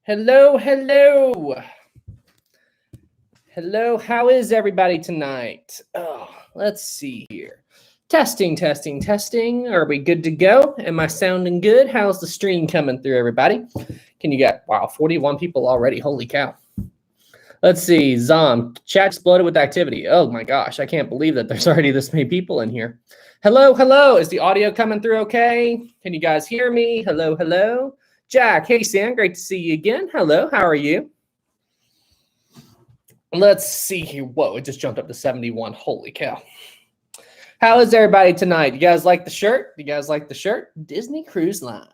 Hello, hello. Hello, how is everybody tonight? Oh, let's see here. Testing, testing, testing. Are we good to go? Am I sounding good? How's the stream coming through, everybody? Can you get, wow, 41 people already. Holy cow. Let's see. Zom, chat exploded with activity. Oh my gosh, I can't believe that there's already this many people in here. Hello, hello. Is the audio coming through okay? Can you guys hear me? Hello, hello. Jack, hey Sam, great to see you again. Hello, how are you? Let's see here. Whoa, it just jumped up to 71. Holy cow. How is everybody tonight? You guys like the shirt? You guys like the shirt? Disney Cruise Line.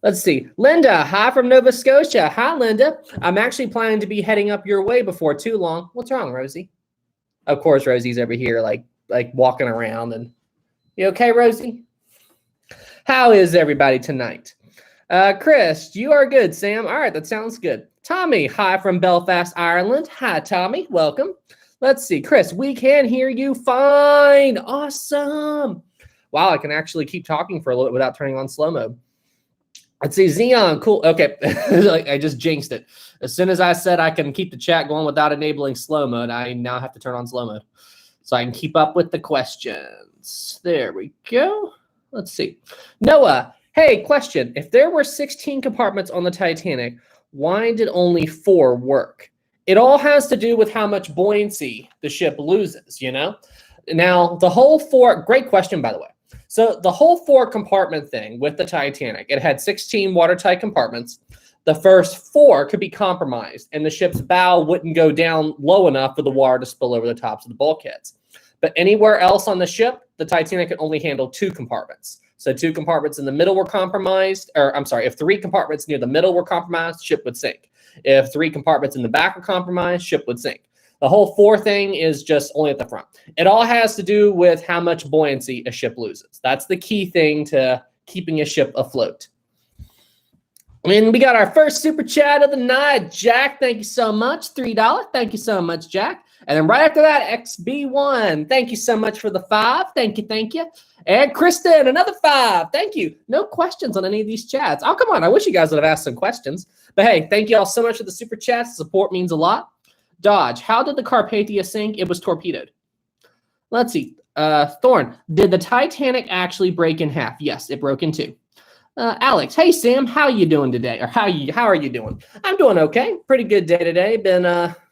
Let's see. Linda, hi from Nova Scotia. Hi, Linda. I'm actually planning to be heading up your way before too long. What's wrong, Rosie? Of course, Rosie's over here like walking around. And you okay, Rosie? How is everybody tonight? Chris, you are good, Sam. All right, that sounds good. Tommy, hi from Belfast, Ireland. Hi, Tommy. Welcome. Let's see. Chris, we can hear you fine. Awesome. Wow, I can actually keep talking for a little bit without turning on slow mode. Let's see. Xeon, cool. Okay, I just jinxed it. As soon as I said I can keep the chat going without enabling slow mode, I now have to turn on slow mode so I can keep up with the questions. There we go. Let's see. Noah, hey, question. If there were 16 compartments on the Titanic, why did only 4 work? It all has to do with how much buoyancy the ship loses, you know? Now, the whole 4, great question, by the way. So the whole 4 compartment thing with the Titanic, it had 16 watertight compartments. The first 4 could be compromised, and the ship's bow wouldn't go down low enough for the water to spill over the tops of the bulkheads. But anywhere else on the ship, the Titanic could only handle 2 compartments. So 2 compartments in the middle were compromised, or I'm sorry, if 3 compartments near the middle were compromised, ship would sink. If 3 compartments in the back were compromised, ship would sink. The whole 4 thing is just only at the front. It all has to do with how much buoyancy a ship loses. That's the key thing to keeping a ship afloat. And we got our first super chat of the night. Jack, thank you so much. $3. Thank you so much, Jack. And then right after that, XB1. Thank you so much for the 5. Thank you, thank you. And Kristen, another 5. Thank you. No questions on any of these chats. Oh, come on. I wish you guys would have asked some questions. But hey, thank you all so much for the super chats. The support means a lot. Dodge, how did the Carpathia sink? It was torpedoed. Let's see. Thorn, did the Titanic actually break in half? Yes, it broke in 2. Alex, hey Sam, how you doing today? Or how are you doing? I'm doing okay. Pretty good day today.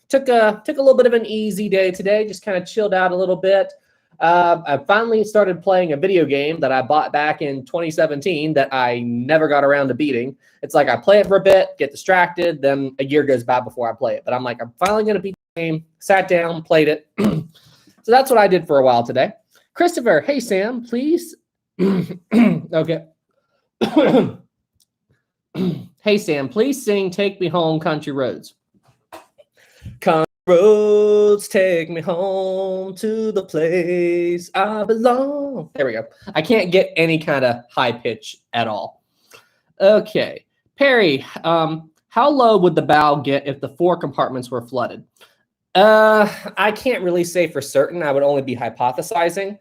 Took a little bit of an easy day today. Just kind of chilled out a little bit. I finally started playing a video game that I bought back in 2017 that I never got around to beating. It's like I play it for a bit, get distracted, then a year goes by before I play it. But I'm like, I'm finally going to beat the game. Sat down, played it. So that's what I did for a while today. Christopher, hey Sam, please. Okay. Hey Sam, please sing Take Me Home, Country Roads. Country roads take me home to the place I belong. There we go. I can't get any kind of high pitch at all. Okay. Perry, how low would the bow get if the 4 compartments were flooded? I can't really say for certain. I would only be hypothesizing.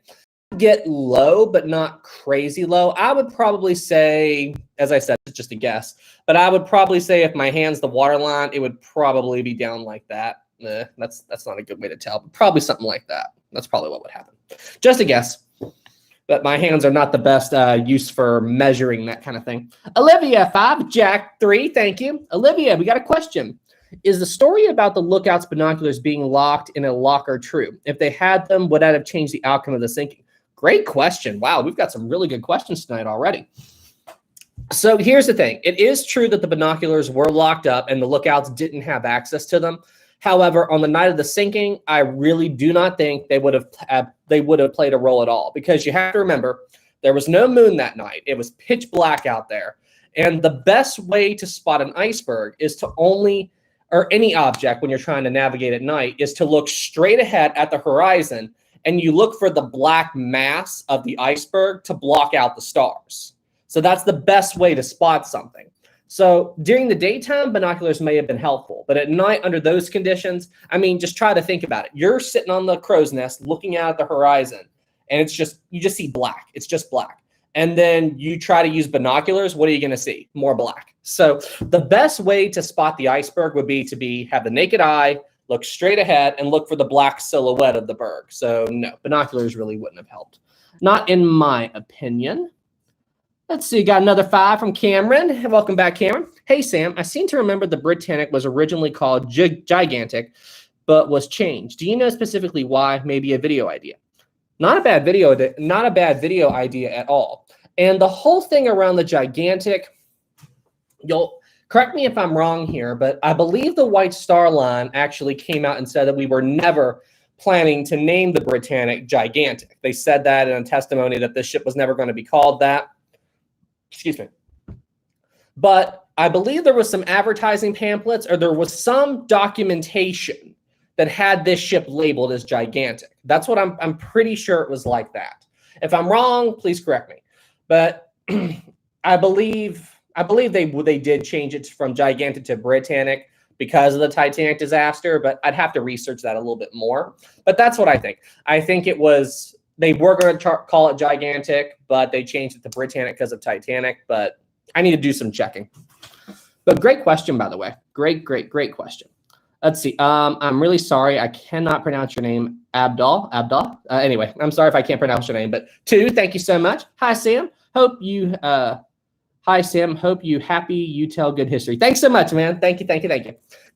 Get low, but not crazy low. I would probably say, as I said, it's just a guess, but I would probably say if my hand's the water line, it would probably be down like that. That's not a good way to tell, but probably something like that. That's probably what would happen. Just a guess, but my hands are not the best use for measuring that kind of thing. Olivia, 5, Jack, 3, thank you. Olivia, we got a question. Is the story about the Lookout's binoculars being locked in a locker true? If they had them, would that have changed the outcome of the sinking? Great question. Wow, we've got some really good questions tonight already. So here's the thing. It is true that the binoculars were locked up and the Lookouts didn't have access to them. However, on the night of the sinking, I really do not think they would have played a role at all, because you have to remember there was no moon that night. It was pitch black out there. And the best way to spot an iceberg is to or any object when you're trying to navigate at night, is to look straight ahead at the horizon, and you look for the black mass of the iceberg to block out the stars. So that's the best way to spot something. So during the daytime, binoculars may have been helpful, but at night under those conditions, I mean, just try to think about it. You're sitting on the crow's nest looking out at the horizon, and you just see black. It's just black. and then you try to use binoculars, what are you going to see? More black. So the best way to spot the iceberg would be to have the naked eye, look straight ahead, and look for the black silhouette of the berg. So no, binoculars really wouldn't have helped. Not in my opinion. Let's see, got another 5 from Cameron. Welcome back, Cameron. Hey, Sam, I seem to remember the Britannic was originally called Gigantic, but was changed. Do you know specifically why? Maybe a video idea. Not a bad video idea at all. And the whole thing around the Gigantic, you'll correct me if I'm wrong here, but I believe the White Star Line actually came out and said that we were never planning to name the Britannic Gigantic. They said that in a testimony that this ship was never going to be called that. Excuse me. But I believe there was some advertising pamphlets, or there was some documentation that had this ship labeled as Gigantic. That's what I'm pretty sure it was like that. If I'm wrong, please correct me. But I believe they did change it from Gigantic to Britannic because of the Titanic disaster, but I'd have to research that a little bit more. But that's what I think. I think it was, they were going to call it Gigantic, but they changed it to Britannic because of Titanic. But I need to do some checking. But great question, by the way. Great question. Let's see. I'm really sorry. I cannot pronounce your name, Abdul. Anyway, I'm sorry if I can't pronounce your name. But 2, thank you so much. Hi, Sam. Hi, Sam. Hope you happy you tell good history. Thanks so much, man. Thank you.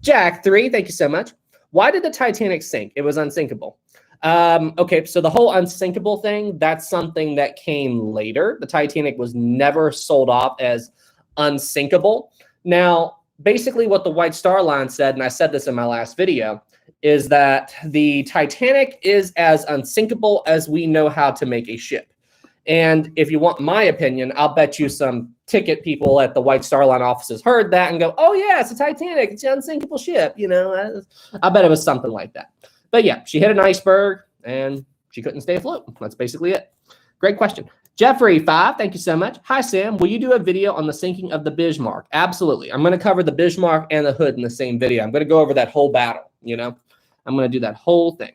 Jack, 3, thank you so much. Why did the Titanic sink? It was unsinkable. Okay, so the whole unsinkable thing, that's something that came later. The Titanic was never sold off as unsinkable. Now, basically what the White Star Line said, and I said this in my last video, is that the Titanic is as unsinkable as we know how to make a ship. And if you want my opinion, I'll bet you some ticket people at the White Star Line offices heard that and go, oh yeah, it's a Titanic, it's an unsinkable ship. You know, I bet it was something like that. But yeah, she hit an iceberg and she couldn't stay afloat. That's basically it. Great question. Jeffrey 5, thank you so much. Hi, Sam. Will you do a video on the sinking of the Bismarck? Absolutely. I'm going to cover the Bismarck and the Hood in the same video. I'm going to go over that whole battle, you know. I'm going to do that whole thing.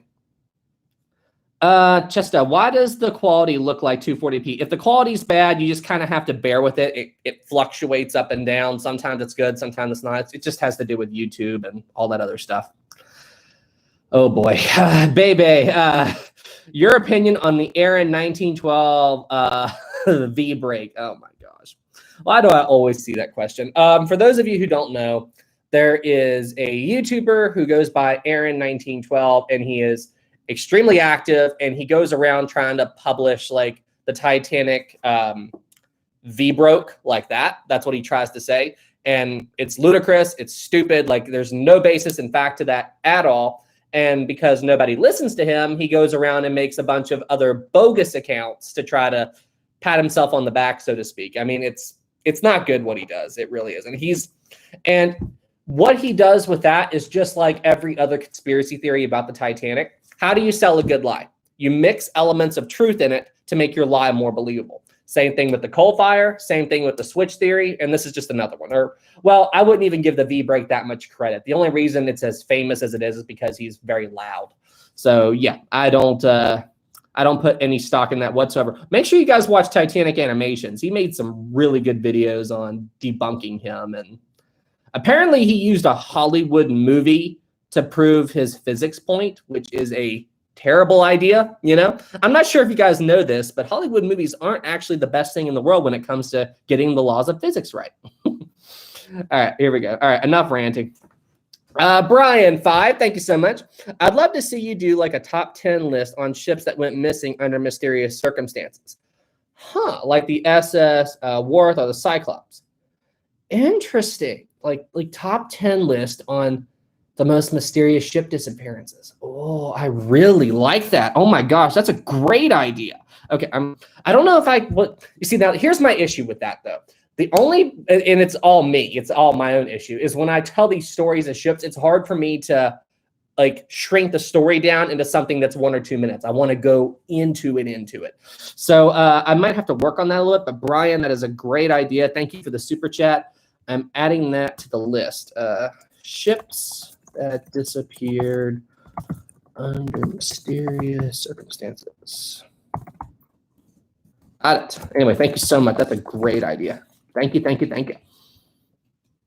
Chesta, why does the quality look like 240p? If the quality's bad, you just kind of have to bear with it. It fluctuates up and down. Sometimes it's good, sometimes it's not. It just has to do with YouTube and all that other stuff. Oh boy, Bebe, your opinion on the Aaron 1912 V brake? Oh my gosh, why do I always see that question? For those of you who don't know, there is a YouTuber who goes by Aaron 1912, and he is extremely active, and he goes around trying to publish like the Titanic V broke like that. That's what he tries to say, and it's ludicrous. It's stupid. Like there's no basis in fact to that at all. And because nobody listens to him, he goes around and makes a bunch of other bogus accounts to try to pat himself on the back, so to speak. I mean, it's not good what he does. It really isn't. And what he does with that is just like every other conspiracy theory about the Titanic. How do you sell a good lie? You mix elements of truth in it to make your lie more believable. Same thing with the coal fire, same thing with the switch theory, and this is just another one. Or, well, I wouldn't even give the V-brake that much credit. The only reason it's as famous as it is because he's very loud. So yeah, I don't put any stock in that whatsoever. Make sure you guys watch Titanic Animations. He made some really good videos on debunking him, and apparently he used a Hollywood movie to prove his physics point, which is a terrible idea, you know? I'm not sure if you guys know this, but Hollywood movies aren't actually the best thing in the world when it comes to getting the laws of physics right. All right, here we go. All right, enough ranting. Brian 5, thank you so much. I'd love to see you do like a top 10 list on ships that went missing under mysterious circumstances. Huh, like the SS Worth or the Cyclops. Interesting. Like top 10 list on the most mysterious ship disappearances. Oh, I really like that. Oh my gosh, that's a great idea. Okay, I don't know if you see now, here's my issue with that though. And it's all me, it's all my own issue, is when I tell these stories of ships, it's hard for me to like shrink the story down into something that's 1 or 2 minutes. I want to go into it. So I might have to work on that a little bit, but Brian, that is a great idea. Thank you for the super chat. I'm adding that to the list. Ships that disappeared under mysterious circumstances. Got it. Anyway, thank you so much. That's a great idea. Thank you, thank you, thank you.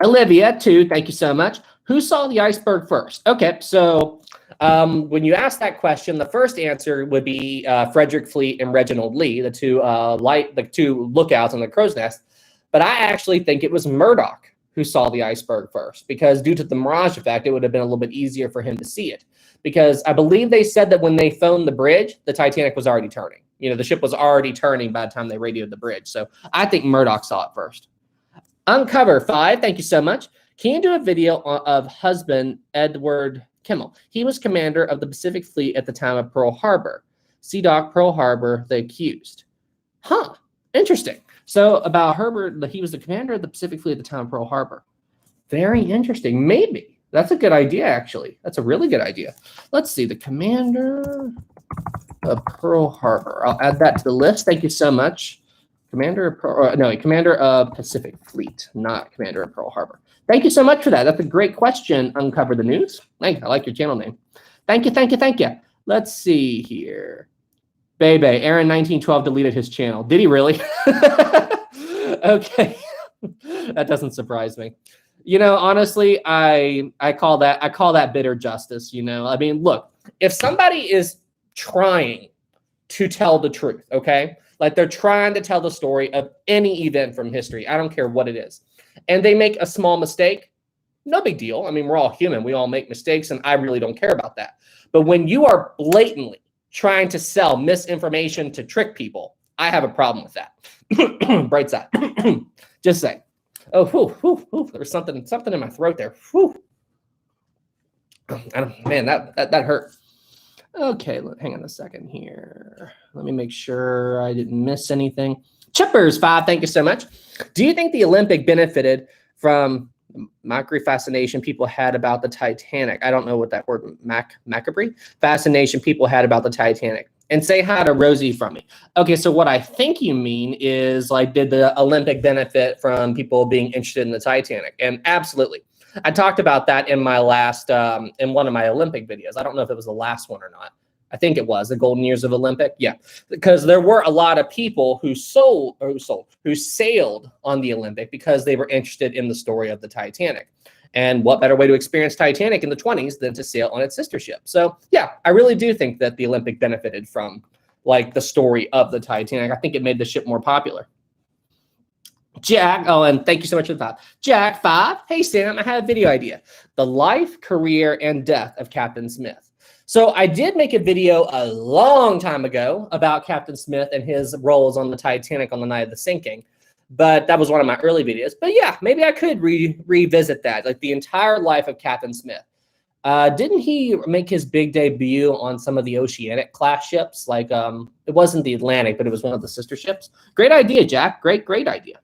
Olivia, too, thank you so much. Who saw the iceberg first? Okay, so when you ask that question, the first answer would be Frederick Fleet and Reginald Lee, the two lookouts on the crow's nest. But I actually think it was Murdoch who saw the iceberg first, because due to the mirage effect, it would have been a little bit easier for him to see it. Because I believe they said that when they phoned the bridge, the Titanic was already turning. You know, the ship was already turning by the time they radioed the bridge. So I think Murdoch saw it first. Uncover 5, thank you so much. Can you do a video of husband Edward Kimmel? He was commander of the Pacific Fleet at the time of Pearl Harbor. Sea Dock, Pearl Harbor, the accused. Huh, interesting. So about Herbert, he was the commander of the Pacific Fleet at the time of Pearl Harbor. Very interesting. Maybe. That's a good idea, actually. That's a really good idea. Let's see. The commander of Pearl Harbor. I'll add that to the list. Thank you so much. Commander of Pacific Fleet, not commander of Pearl Harbor. Thank you so much for that. That's a great question. Uncover the news. Thank you. I like your channel name. Thank you, thank you, thank you. Let's see here. Bebe, Aaron 1912 deleted his channel. Did he really? Okay. That doesn't surprise me. You know, honestly, I call that bitter justice, you know. I mean, look, if somebody is trying to tell the truth, okay? Like they're trying to tell the story of any event from history. I don't care what it is. And they make a small mistake, no big deal. I mean, we're all human. We all make mistakes, and I really don't care about that. But when you are blatantly trying to sell misinformation to trick people, I have a problem with that. Bright side. Just saying. Oh, whew, there's something in my throat there. Whew. Man, that hurt. Okay, hang on a second here. Let me make sure I didn't miss anything. Chippers 5, thank you so much. Do you think the Olympic benefited from mockery fascination people had about the Titanic? I don't know what that word, macabre? Fascination people had about the Titanic. And say hi to Rosie from me. Okay, so what I think you mean is, like, did the Olympic benefit from people being interested in the Titanic? And absolutely. I talked about that in my last, in one of my Olympic videos. I don't know if it was the last one or not. I think it was the golden years of Olympic. Yeah, because there were a lot of people who sailed on the Olympic because they were interested in the story of the Titanic. And what better way to experience Titanic in the 20s than to sail on its sister ship? So yeah, I really do think that the Olympic benefited from, like, the story of the Titanic. I think it made the ship more popular. Jack, oh, and thank you so much for the 5. Jack 5, hey Sam, I have a video idea. The life, career, and death of Captain Smith. So I did make a video a long time ago about Captain Smith and his roles on the Titanic on the night of the sinking. But that was one of my early videos. But yeah, maybe I could revisit that, like the entire life of Captain Smith. Didn't he make his big debut on some of the Oceanic class ships? Like, it wasn't the Atlantic, but it was one of the sister ships. Great idea, Jack. Great idea.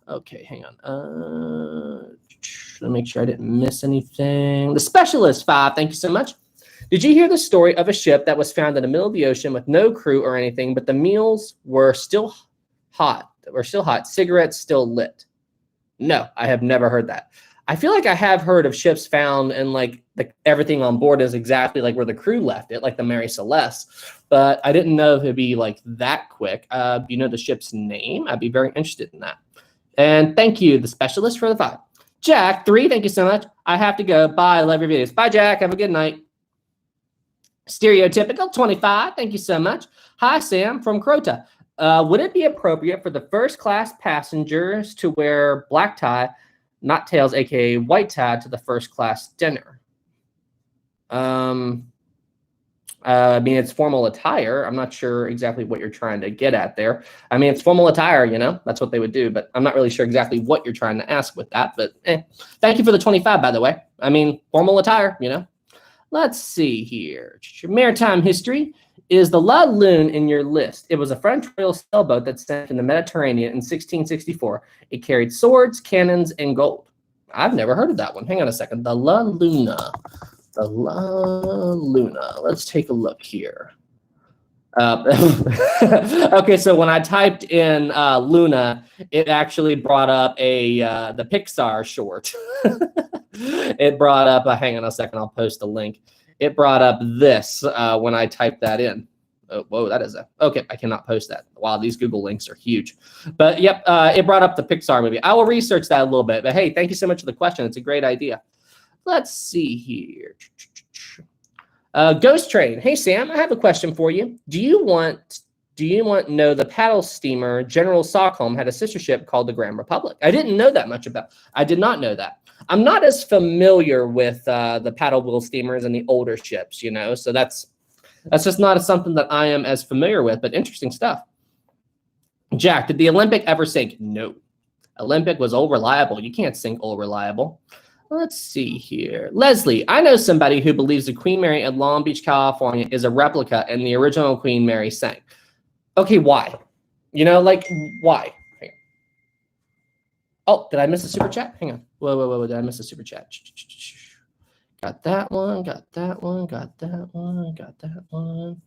Okay, hang on. Let me make sure I didn't miss anything. The Specialist 5, thank you so much. Did you hear the story of a ship that was found in the middle of the ocean with no crew or anything, but the meals were still hot? Cigarettes still lit? No, I have never heard that. I feel like I have heard of ships found and, like, everything on board is exactly like where the crew left it, like the Mary Celeste. But I didn't know if it'd be like that quick. Do you know the ship's name? I'd be very interested in that. And thank you, the Specialist, for the 5. Jack 3, thank you so much. I have to go. Bye. I love your videos. Bye, Jack. Have a good night. Stereotypical 25, thank you so much. Hi, Sam from Crota. Would it be appropriate for the first class passengers to wear black tie, not tails, aka white tie, to the first class dinner? I mean, it's formal attire. I'm not sure exactly what you're trying to get at there. I mean, it's formal attire, you know, that's what they would do, but I'm not really sure exactly what you're trying to ask with that. But thank you for the 25, by the way. I mean, formal attire, you know. Let's see here. Maritime history. Is the La Lune in your list? It was a French royal sailboat that sank in the Mediterranean in 1664. It carried swords, cannons, and gold. I've never heard of that one. Hang on a second. The La Luna. The La Luna. Let's take a look here. Okay, so when I typed in Luna, it actually brought up the Pixar short. It brought up, hang on a second, I'll post a link. It brought up this when I typed that in. Oh, whoa, that is a, okay, I cannot post that. Wow, these Google links are huge. But yep, it brought up the Pixar movie. I will research that a little bit. But hey, thank you so much for the question. It's a great idea. Let's see here. Ghost Train. Hey, Sam, I have a question for you. Do you want to know the paddle steamer General Stockholm had a sister ship called the Grand Republic? I didn't know that much about. I did not know that. I'm not as familiar with the paddle wheel steamers and the older ships, you know, so that's just not something that I am as familiar with, but interesting stuff. Jack, did the Olympic ever sink? No. Olympic was old reliable. You can't sink old reliable. Let's see here. Leslie, I know somebody who believes the Queen Mary at Long Beach, California is a replica and the original Queen Mary sank. Okay, why? You know, like, why? Hang on. Oh, did I miss a super chat? Hang on. Whoa, did I miss a super chat? Got that one, got that one, got that one, got that one.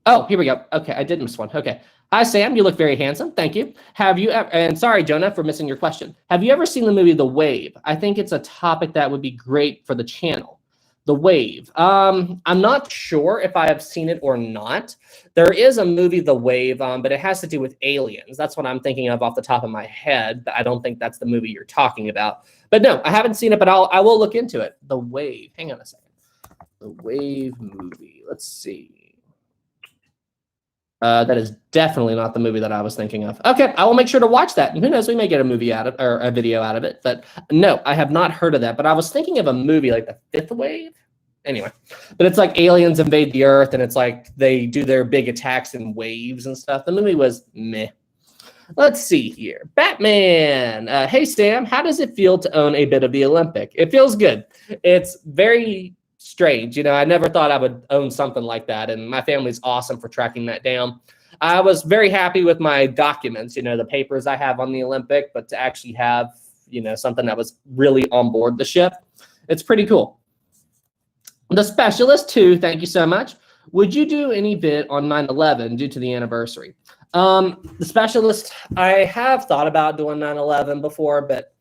Oh, here we go. Okay, I did miss one. Okay. Hi, Sam. You look very handsome. Thank you. Have you ever, and sorry, Jonah, for missing your question. Have you ever seen the movie The Wave? I think it's a topic that would be great for the channel. The Wave. I'm not sure if I have seen it or not. There is a movie, The Wave, but it has to do with aliens. That's what I'm thinking of off the top of my head. But I don't think that's the movie you're talking about. But no, I haven't seen it, but I will look into it. The Wave. Hang on a second. The Wave movie. Let's see. That is definitely not the movie that I was thinking of. Okay, I will make sure to watch that. And who knows, we may get a movie out of, or a video out of it. But no, I have not heard of that. But I was thinking of a movie like The Fifth Wave. Anyway, but it's like aliens invade the Earth, and it's like they do their big attacks in waves and stuff. The movie was meh. Let's see here. Batman. Hey, Sam, how does it feel to own a bit of the Olympic? It feels good. It's very strange. You know, I never thought I would own something like that, and my family's awesome for tracking that down. I was very happy with my documents, you know, the papers I have on the Olympic, but to actually have, you know, something that was really on board the ship, it's pretty cool. The Specialist, too, thank you so much. Would you do any bit on 9/11 due to the anniversary? The Specialist, I have thought about doing 9/11 before, but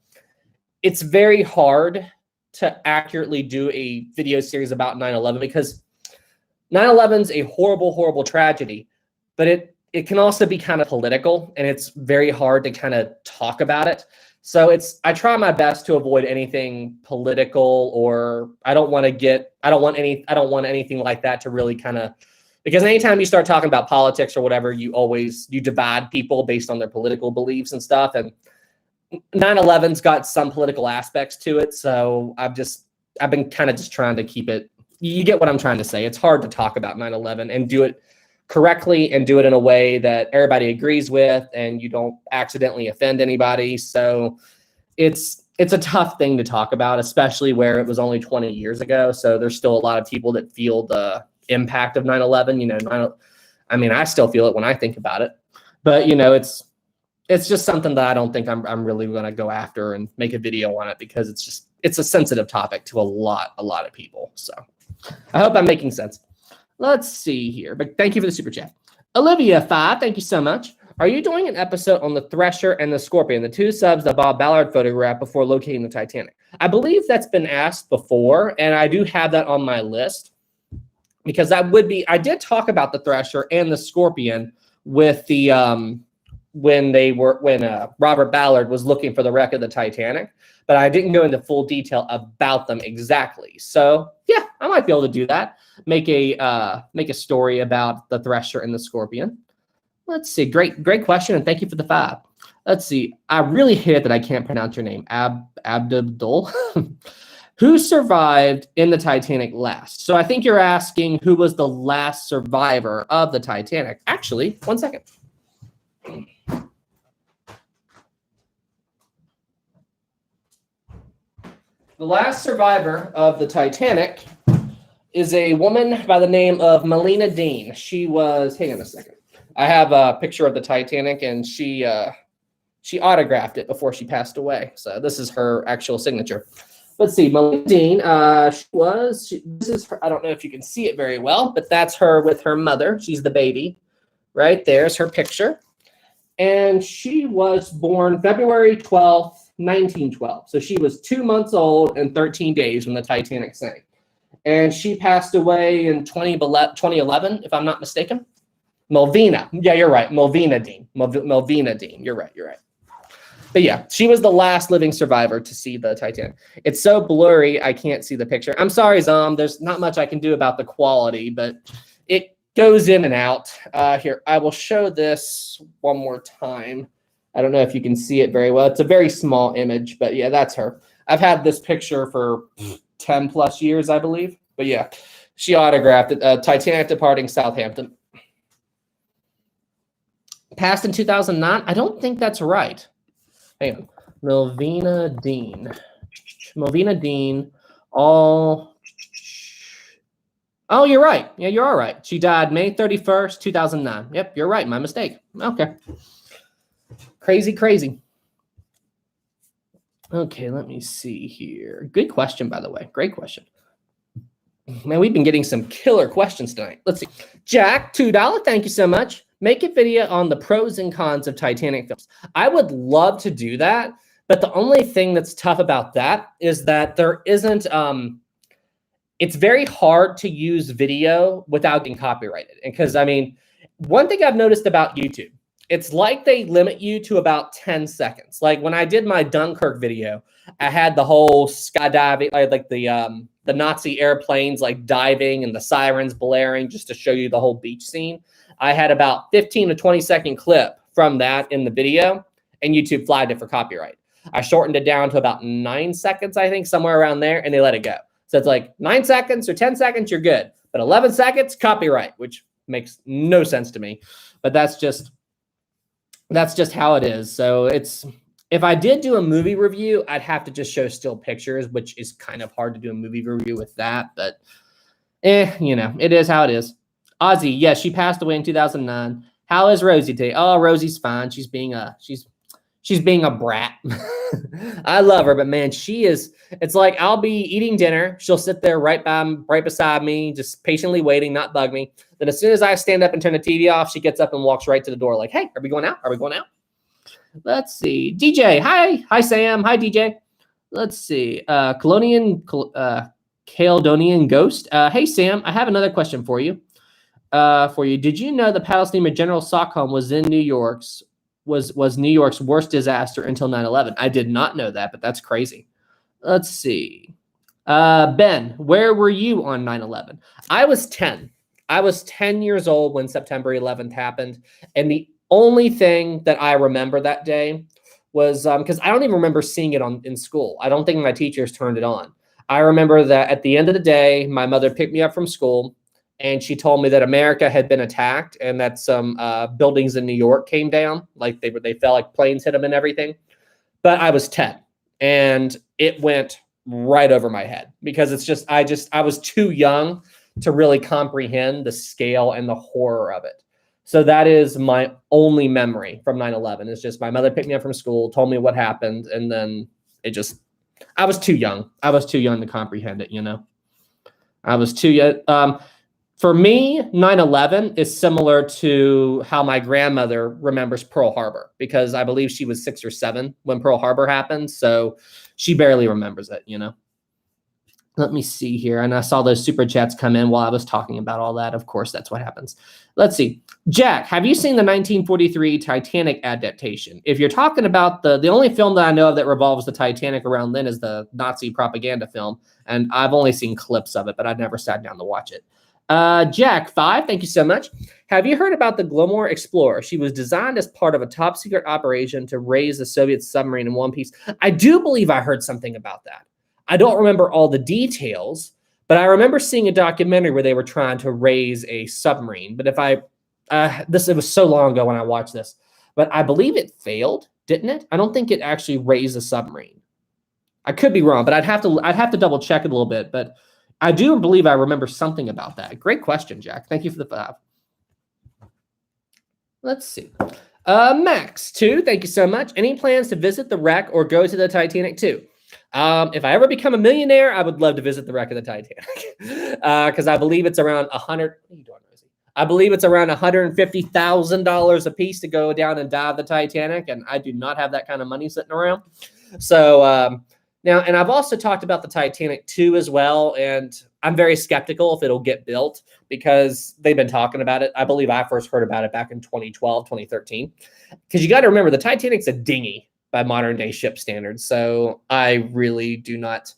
it's very hard to accurately do a video series about 9/11 because 9/11 is a horrible, horrible tragedy, but it can also be kind of political, and it's very hard to kind of talk about it. So I try my best to avoid anything political, or I don't want anything like that to really kind of, because anytime you start talking about politics or whatever, you divide people based on their political beliefs and stuff. And 9/11's got some political aspects to it. So I've been kind of just trying to keep it, you get what I'm trying to say. It's hard to talk about 9/11 and do it correctly and do it in a way that everybody agrees with and you don't accidentally offend anybody. So it's a tough thing to talk about, especially where it was only 20 years ago. So there's still a lot of people that feel the impact of 9/11. You know, I mean, I still feel it when I think about it, but you know, it's just something that I don't think I'm really going to go after and make a video on it, because it's a sensitive topic to a lot of people. So I hope I'm making sense. Let's see here, but thank you for the super chat. Olivia 5, thank you so much. Are you doing an episode on the Thresher and the Scorpion, the two subs that Bob Ballard photographed before locating the Titanic? I believe that's been asked before, and I do have that on my list, because that would be, I did talk about the Thresher and the Scorpion with the, when Robert Ballard was looking for the wreck of the Titanic, but I didn't go into full detail about them exactly. So yeah, I might be able to do that. Make a story about the Thresher and the Scorpion. Let's see. Great question, and thank you for the 5. Let's see. I really hate that I can't pronounce your name. Abdul. Who survived in the Titanic last? So I think you're asking who was the last survivor of the Titanic. Actually, one second. The last survivor of the Titanic is a woman by the name of Melina Dean. She was, hang on a second. I have a picture of the Titanic, and she autographed it before she passed away. So this is her actual signature. Let's see, Melina Dean, this is her, I don't know if you can see it very well, but that's her with her mother. She's the baby. Right there's her picture. And she was born February 12th, 1912. So she was 2 months old and 13 days when the Titanic sank. and she passed away in 2011, if I'm not mistaken. Melina. Yeah, you're right. Melina Dean. Melina Dean. You're right. You're right. But yeah, she was the last living survivor to see the Titanic. It's so blurry, I can't see the picture. I'm sorry, Zom. There's not much I can do about the quality, but it goes in and out. Here, I will show this one more time. I don't know if you can see it very well. It's a very small image, but yeah, that's her. I've had this picture for 10 plus years, I believe. But yeah, she autographed it. Titanic departing Southampton. Passed in 2009? I don't think that's right. Hang on. Melina Dean. Melina Dean. Oh, you're right. Yeah, you're all right. She died May 31st, 2009. Yep, you're right. My mistake. Okay. Crazy, crazy. Okay, let me see here. Good question, by the way. Great question. Man, we've been getting some killer questions tonight. Let's see. Jack, $2. Thank you so much. Make a video on the pros and cons of Titanic films. I would love to do that, but the only thing that's tough about that is that there isn't, it's very hard to use video without getting copyrighted. And because, I mean, one thing I've noticed about YouTube, it's like they limit you to about 10 seconds. Like when I did my Dunkirk video, I had the whole skydiving, like the Nazi airplanes like diving and the sirens blaring just to show you the whole beach scene. I had about 15 to 20 second clip from that in the video, and YouTube flagged it for copyright. I shortened it down to about 9 seconds, I think, somewhere around there, and they let it go. So it's like 9 seconds or 10 seconds, you're good. But 11 seconds, copyright, which makes no sense to me. But that's just how it is. So it's, if I did do a movie review, I'd have to just show still pictures, which is kind of hard to do a movie review with that. But you know, it is how it is. Ozzy, yes, she passed away in 2009. How is Rosie today? Oh, Rosie's fine. She's being a brat. I love her, but man, she is. It's like I'll be eating dinner. She'll sit there right beside me, just patiently waiting, not bug me. Then as soon as I stand up and turn the TV off, she gets up and walks right to the door, like, "Hey, are we going out? Are we going out?" Let's see. DJ, hi Sam, hi DJ. Let's see. Caledonian Ghost. Hey Sam, I have another question for you. Did you know the paddle steamer General Stockholm was in New York's New York's worst disaster until 9/11? I did not know that, but that's crazy. Let's see. Ben, where were you on 9/11? I was 10. I was 10 years old when September 11th happened, and the only thing that I remember that day was because I don't even remember seeing it in school. I don't think my teachers turned it on. I remember that at the end of the day, my mother picked me up from school, and she told me that America had been attacked and that some buildings in New York came down, like they fell, like planes hit them and everything. But I was 10, and it went right over my head because it's just I was too young to really comprehend the scale and the horror of it. So that is my only memory from 9/11. It's just my mother picked me up from school, told me what happened, and then I was too young. I was too young to comprehend it, you know. I was too young. For me, 9/11 is similar to how my grandmother remembers Pearl Harbor, because I believe she was 6 or 7 when Pearl Harbor happened. So she barely remembers it, you know. Let me see here. And I saw those super chats come in while I was talking about all that. Of course, that's what happens. Let's see. Jack, have you seen the 1943 Titanic adaptation? If you're talking about the only film that I know of that revolves the Titanic around then is the Nazi propaganda film. And I've only seen clips of it, but I've never sat down to watch it. Jack 5, thank you so much. Have you heard about the Glomar Explorer? She was designed as part of a top secret operation to raise the Soviet submarine in one piece. I do believe I heard something about that. I don't remember all the details, but I remember seeing a documentary where they were trying to raise a submarine. But it was so long ago when I watched this, but I believe it failed, didn't it? I don't think it actually raised a submarine. I could be wrong, but I'd have to double check it a little bit. But I do believe I remember something about that. Great question, Jack. Thank you for the 5. Let's see. Max 2, thank you so much. Any plans to visit the wreck or go to the Titanic too? If I ever become a millionaire, I would love to visit the wreck of the Titanic because I believe it's around What are you doing, Rosie? I believe it's around $150,000 a piece to go down and dive the Titanic, and I do not have that kind of money sitting around. So Now, and I've also talked about the Titanic 2 as well, and I'm very skeptical if it'll get built because they've been talking about it. I believe I first heard about it back in 2012, 2013. Because you got to remember, the Titanic's a dinghy by modern day ship standards. So I really do not.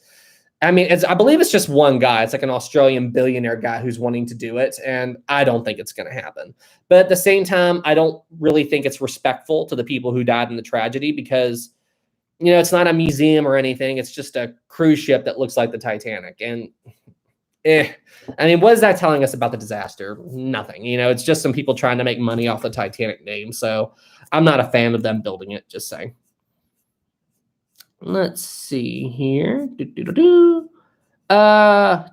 I mean, I believe it's just one guy. It's like an Australian billionaire guy who's wanting to do it. And I don't think it's going to happen. But at the same time, I don't really think it's respectful to the people who died in the tragedy because, you know, it's not a museum or anything. It's just a cruise ship that looks like the Titanic. And I mean, what is that telling us about the disaster? Nothing. You know, it's just some people trying to make money off the Titanic name. So I'm not a fan of them building it, just saying. Let's see here.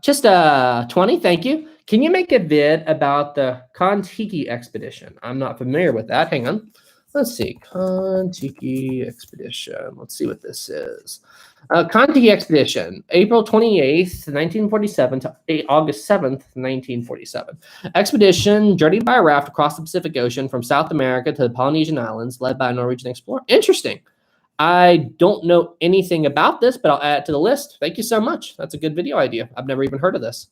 Just 20, thank you. Can you make a vid about the Contiki Expedition? I'm not familiar with that. Hang on. Let's see. Contiki Expedition. Let's see what this is. Contiki Expedition, April 28th, 1947 to August 7th, 1947. Expedition journeyed by raft across the Pacific Ocean from South America to the Polynesian Islands, led by a Norwegian explorer. Interesting. I don't know anything about this, but I'll add it to the list. Thank you so much. That's a good video idea. I've never even heard of this.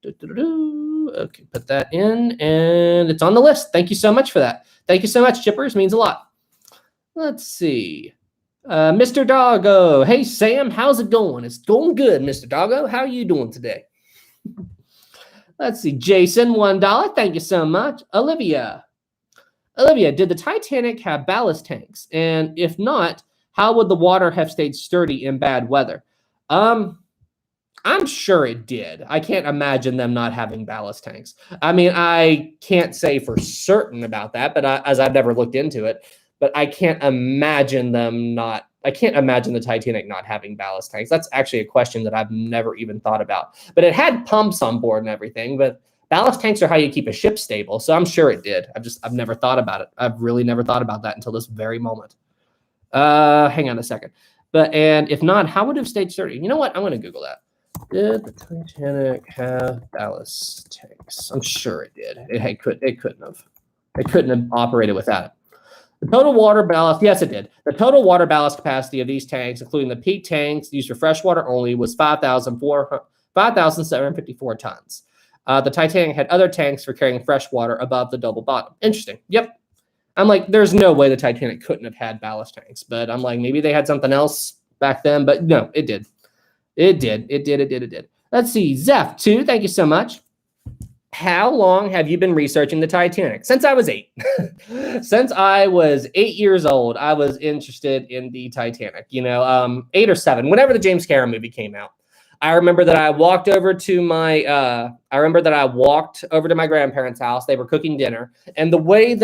Okay, put that in, and it's on the list. Thank you so much for that. Thank you so much, Chippers. Means a lot. Let's see. Mr. Doggo. Hey, Sam, how's it going? It's going good, Mr. Doggo. How are you doing today? Let's see. Jason, $1. Thank you so much. Olivia, did the Titanic have ballast tanks? And if not, how would the water have stayed sturdy in bad weather? I'm sure it did. I can't imagine them not having ballast tanks. I mean, I can't say for certain about that, but as I've never looked into it, but I can't imagine the Titanic not having ballast tanks. That's actually a question that I've never even thought about. But it had pumps on board and everything, but ballast tanks are how you keep a ship stable. So I'm sure it did. I've never thought about it. I've really never thought about that until this very moment. Hang on a second. And if not, how would it have stayed sturdy? You know what? I'm going to Google that. Did the Titanic have ballast tanks? I'm sure it did. It couldn't have. It couldn't have operated without it. The total water ballast, yes, it did. The total water ballast capacity of these tanks, including the peak tanks used for freshwater only, was 5,754 tons. The Titanic had other tanks for carrying fresh water above the double bottom. Interesting. Yep. I'm like, there's no way the Titanic couldn't have had ballast tanks, but I'm like, maybe they had something else back then, but no, it did. It did. Let's see. Zeph, 2, thank you so much. How long have you been researching the Titanic? Since I was 8. Since I was 8 years old, I was interested in the Titanic, 8 or 7, whenever the James Cameron movie came out. I remember that I walked over to my grandparents' house. They were cooking dinner. And the way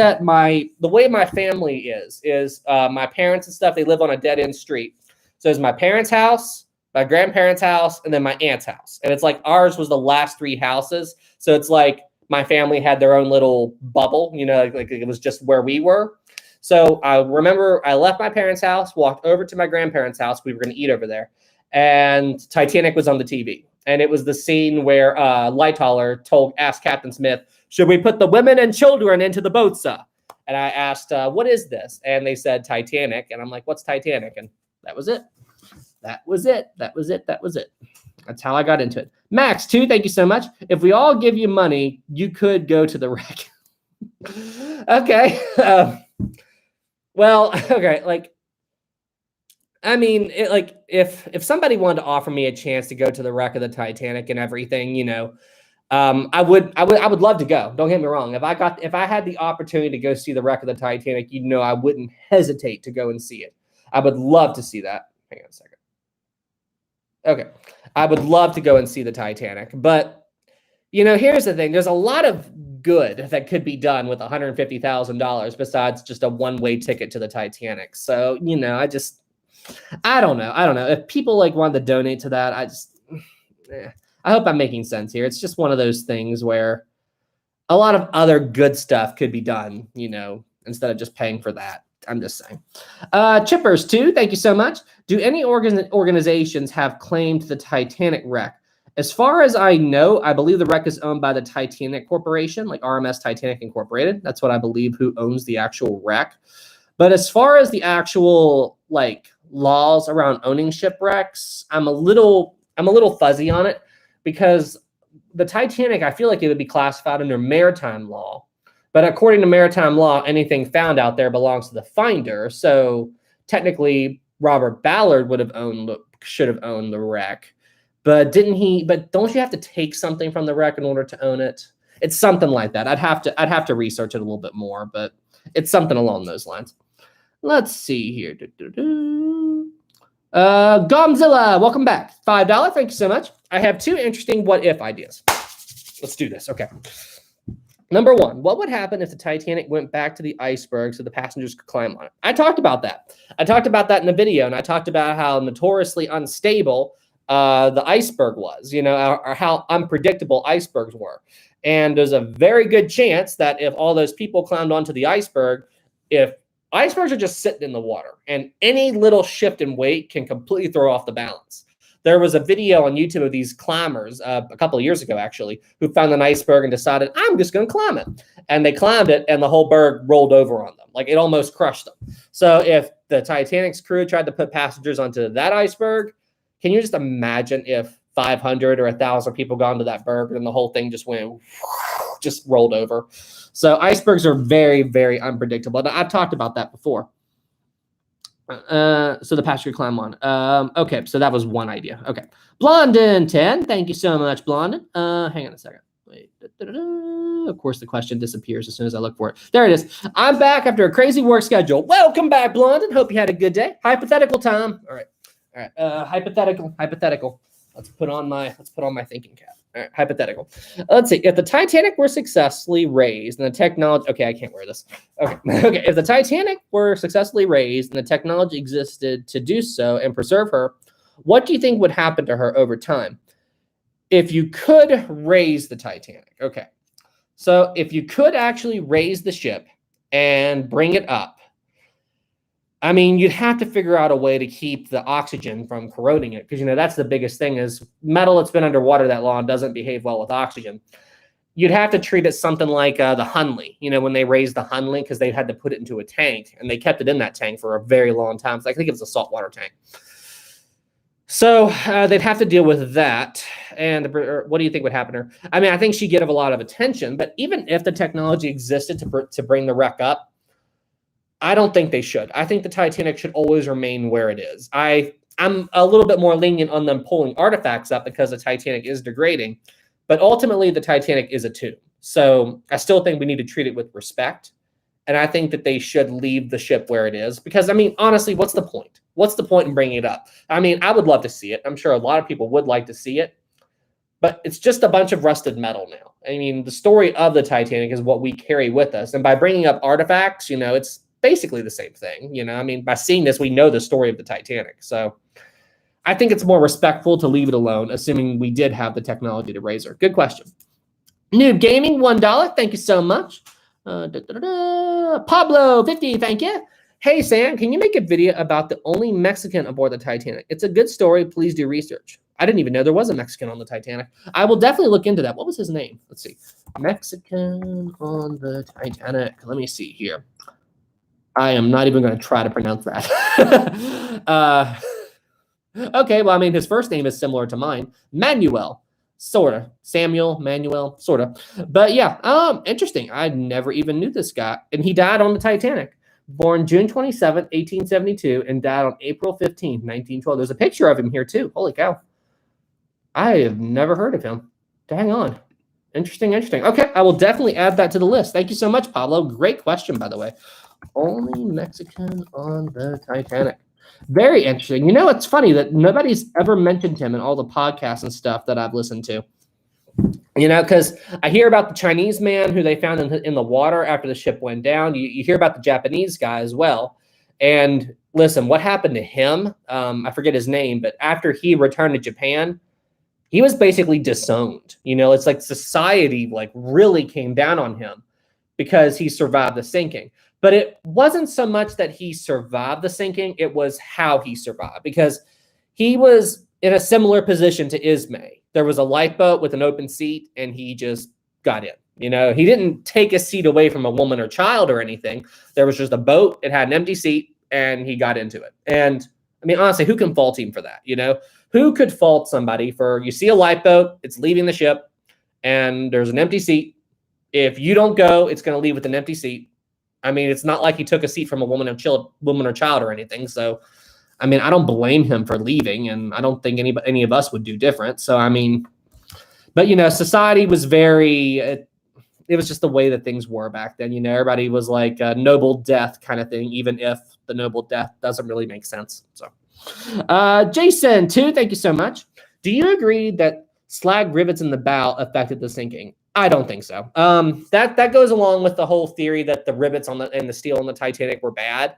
my family is my parents and stuff, they live on a dead-end street. So it's my parents' house, my grandparents' house, and then my aunt's house. And it's like ours was the last 3 houses. So it's like my family had their own little bubble, like it was just where we were. So I remember I left my parents' house, walked over to my grandparents' house. We were going to eat over there. And Titanic was on the TV. And it was the scene where Lightoller asked Captain Smith, should we put the women and children into the boat, sir? And I asked, what is this? And they said Titanic. And I'm like, what's Titanic? And that was it. That was it. That's how I got into it. Max, 2, thank you so much. If we all give you money, you could go to the wreck. Okay. Well, okay. I mean, if somebody wanted to offer me a chance to go to the wreck of the Titanic and everything, I would love to go. Don't get me wrong. If I had the opportunity to go see the wreck of the Titanic, I wouldn't hesitate to go and see it. I would love to see that. Hang on a second. Okay. I would love to go and see the Titanic, but here's the thing. There's a lot of good that could be done with $150,000 besides just a one-way ticket to the Titanic. So, I don't know. If people wanted to donate to that, I hope I'm making sense here. It's just one of those things where a lot of other good stuff could be done, instead of just paying for that. I'm just saying. Chippers, 2, thank you so much. Do any organizations have claim to the Titanic wreck? As far as I know, I believe the wreck is owned by the Titanic Corporation, like RMS Titanic Incorporated. That's what I believe who owns the actual wreck. But as far as the actual laws around owning shipwrecks, I'm a little fuzzy on it, because the Titanic, I feel like it would be classified under maritime law. But according to maritime law, anything found out there belongs to the finder. So technically, Robert Ballard should have owned the wreck. But didn't he? But don't you have to take something from the wreck in order to own it? It's something like that. I'd have to research it a little bit more, but it's something along those lines. Let's see here. Gomzilla, welcome back. $5. Thank you so much. I have 2 interesting what if ideas. Let's do this. Okay. Number 1, what would happen if the Titanic went back to the iceberg so the passengers could climb on it? I talked about that. I talked about that in the video, and I talked about how notoriously unstable the iceberg was, or how unpredictable icebergs were. And there's a very good chance that if all those people climbed onto the iceberg, if icebergs are just sitting in the water, and any little shift in weight can completely throw off the balance. There was a video on YouTube of these climbers a couple of years ago, actually, who found an iceberg and decided, I'm just going to climb it. And they climbed it, and the whole berg rolled over on them. Like, it almost crushed them. So if the Titanic's crew tried to put passengers onto that iceberg, can you just imagine if 500 or 1,000 people got onto that berg and the whole thing just rolled over? So icebergs are very, very unpredictable. I've talked about that before. So the passenger climb on. Okay, so that was one idea. Okay. Blondin 10. Thank you so much, Blondin. Hang on a second. Wait. Of course, the question disappears as soon as I look for it. There it is. I'm back after a crazy work schedule. Welcome back, Blondin. Hope you had a good day. Hypothetical time. All right. Hypothetical. Let's put on my thinking cap. All right, hypothetical. Let's see. If the Titanic were successfully raised and the technology... Okay, I can't wear this. Okay. If the Titanic were successfully raised and the technology existed to do so and preserve her, what do you think would happen to her over time? If you could raise the Titanic. Okay. So if you could actually raise the ship and bring it up, I mean, you'd have to figure out a way to keep the oxygen from corroding it, because, that's the biggest thing is metal that's been underwater that long doesn't behave well with oxygen. You'd have to treat it something like the Hunley, when they raised the Hunley, because they had to put it into a tank, and they kept it in that tank for a very long time. So I think it was a saltwater tank. So they'd have to deal with that. And what do you think would happen to her? I mean, I think she'd get a lot of attention, but even if the technology existed to bring the wreck up, I don't think they should. I think the Titanic should always remain where it is. I'm a little bit more lenient on them pulling artifacts up because the Titanic is degrading, but ultimately the Titanic is a tomb. So I still think we need to treat it with respect. And I think that they should leave the ship where it is because, I mean, honestly, what's the point? What's the point in bringing it up? I mean, I would love to see it. I'm sure a lot of people would like to see it, but it's just a bunch of rusted metal now. I mean, the story of the Titanic is what we carry with us. And by bringing up artifacts, it's basically the same thing. I mean, by seeing this, we know the story of the Titanic. So I think it's more respectful to leave it alone, assuming we did have the technology to raise her. Good question. Noob Gaming, $1. Thank you so much. Pablo, 50. Thank you. Hey, Sam, can you make a video about the only Mexican aboard the Titanic? It's a good story. Please do research. I didn't even know there was a Mexican on the Titanic. I will definitely look into that. What was his name? Let's see. Mexican on the Titanic. Let me see here. I am not even going to try to pronounce that. Okay, well, I mean, his first name is similar to mine. Manuel, sort of. Samuel, Manuel, sort of. But yeah, interesting. I never even knew this guy. And he died on the Titanic. Born June 27th, 1872, and died on April 15th, 1912. There's a picture of him here, too. Holy cow. I have never heard of him. Dang on. Interesting. Okay, I will definitely add that to the list. Thank you so much, Pablo. Great question, by the way. Only Mexican on the Titanic. Very interesting. It's funny that nobody's ever mentioned him in all the podcasts and stuff that I've listened to. Because I hear about the Chinese man who they found in the water after the ship went down. You hear about the Japanese guy as well. And listen, what happened to him? I forget his name, but after he returned to Japan, he was basically disowned. It's like society really came down on him because he survived the sinking. But it wasn't so much that he survived the sinking, it was how he survived, because he was in a similar position to Ismay. There was a lifeboat with an open seat, and he just got in. He didn't take a seat away from a woman or child or anything. There was just a boat, it had an empty seat, and he got into it. And I mean, honestly, who can fault him for that? You know, who could fault somebody for, you see a lifeboat, it's leaving the ship, and there's an empty seat. If you don't go, it's going to leave with an empty seat. I mean, it's not like he took a seat from a woman or child or anything. So, I mean, I don't blame him for leaving, and I don't think any of us would do different. So, I mean, but, you know, society was very, it was just the way that things were back then. You know, everybody was like a noble death kind of thing, even if the noble death doesn't really make sense. So, Jason, too, thank you so much. Do you agree that slag rivets in the bow affected the sinking? I don't think so. That goes along with the whole theory that the rivets on the steel on the Titanic were bad.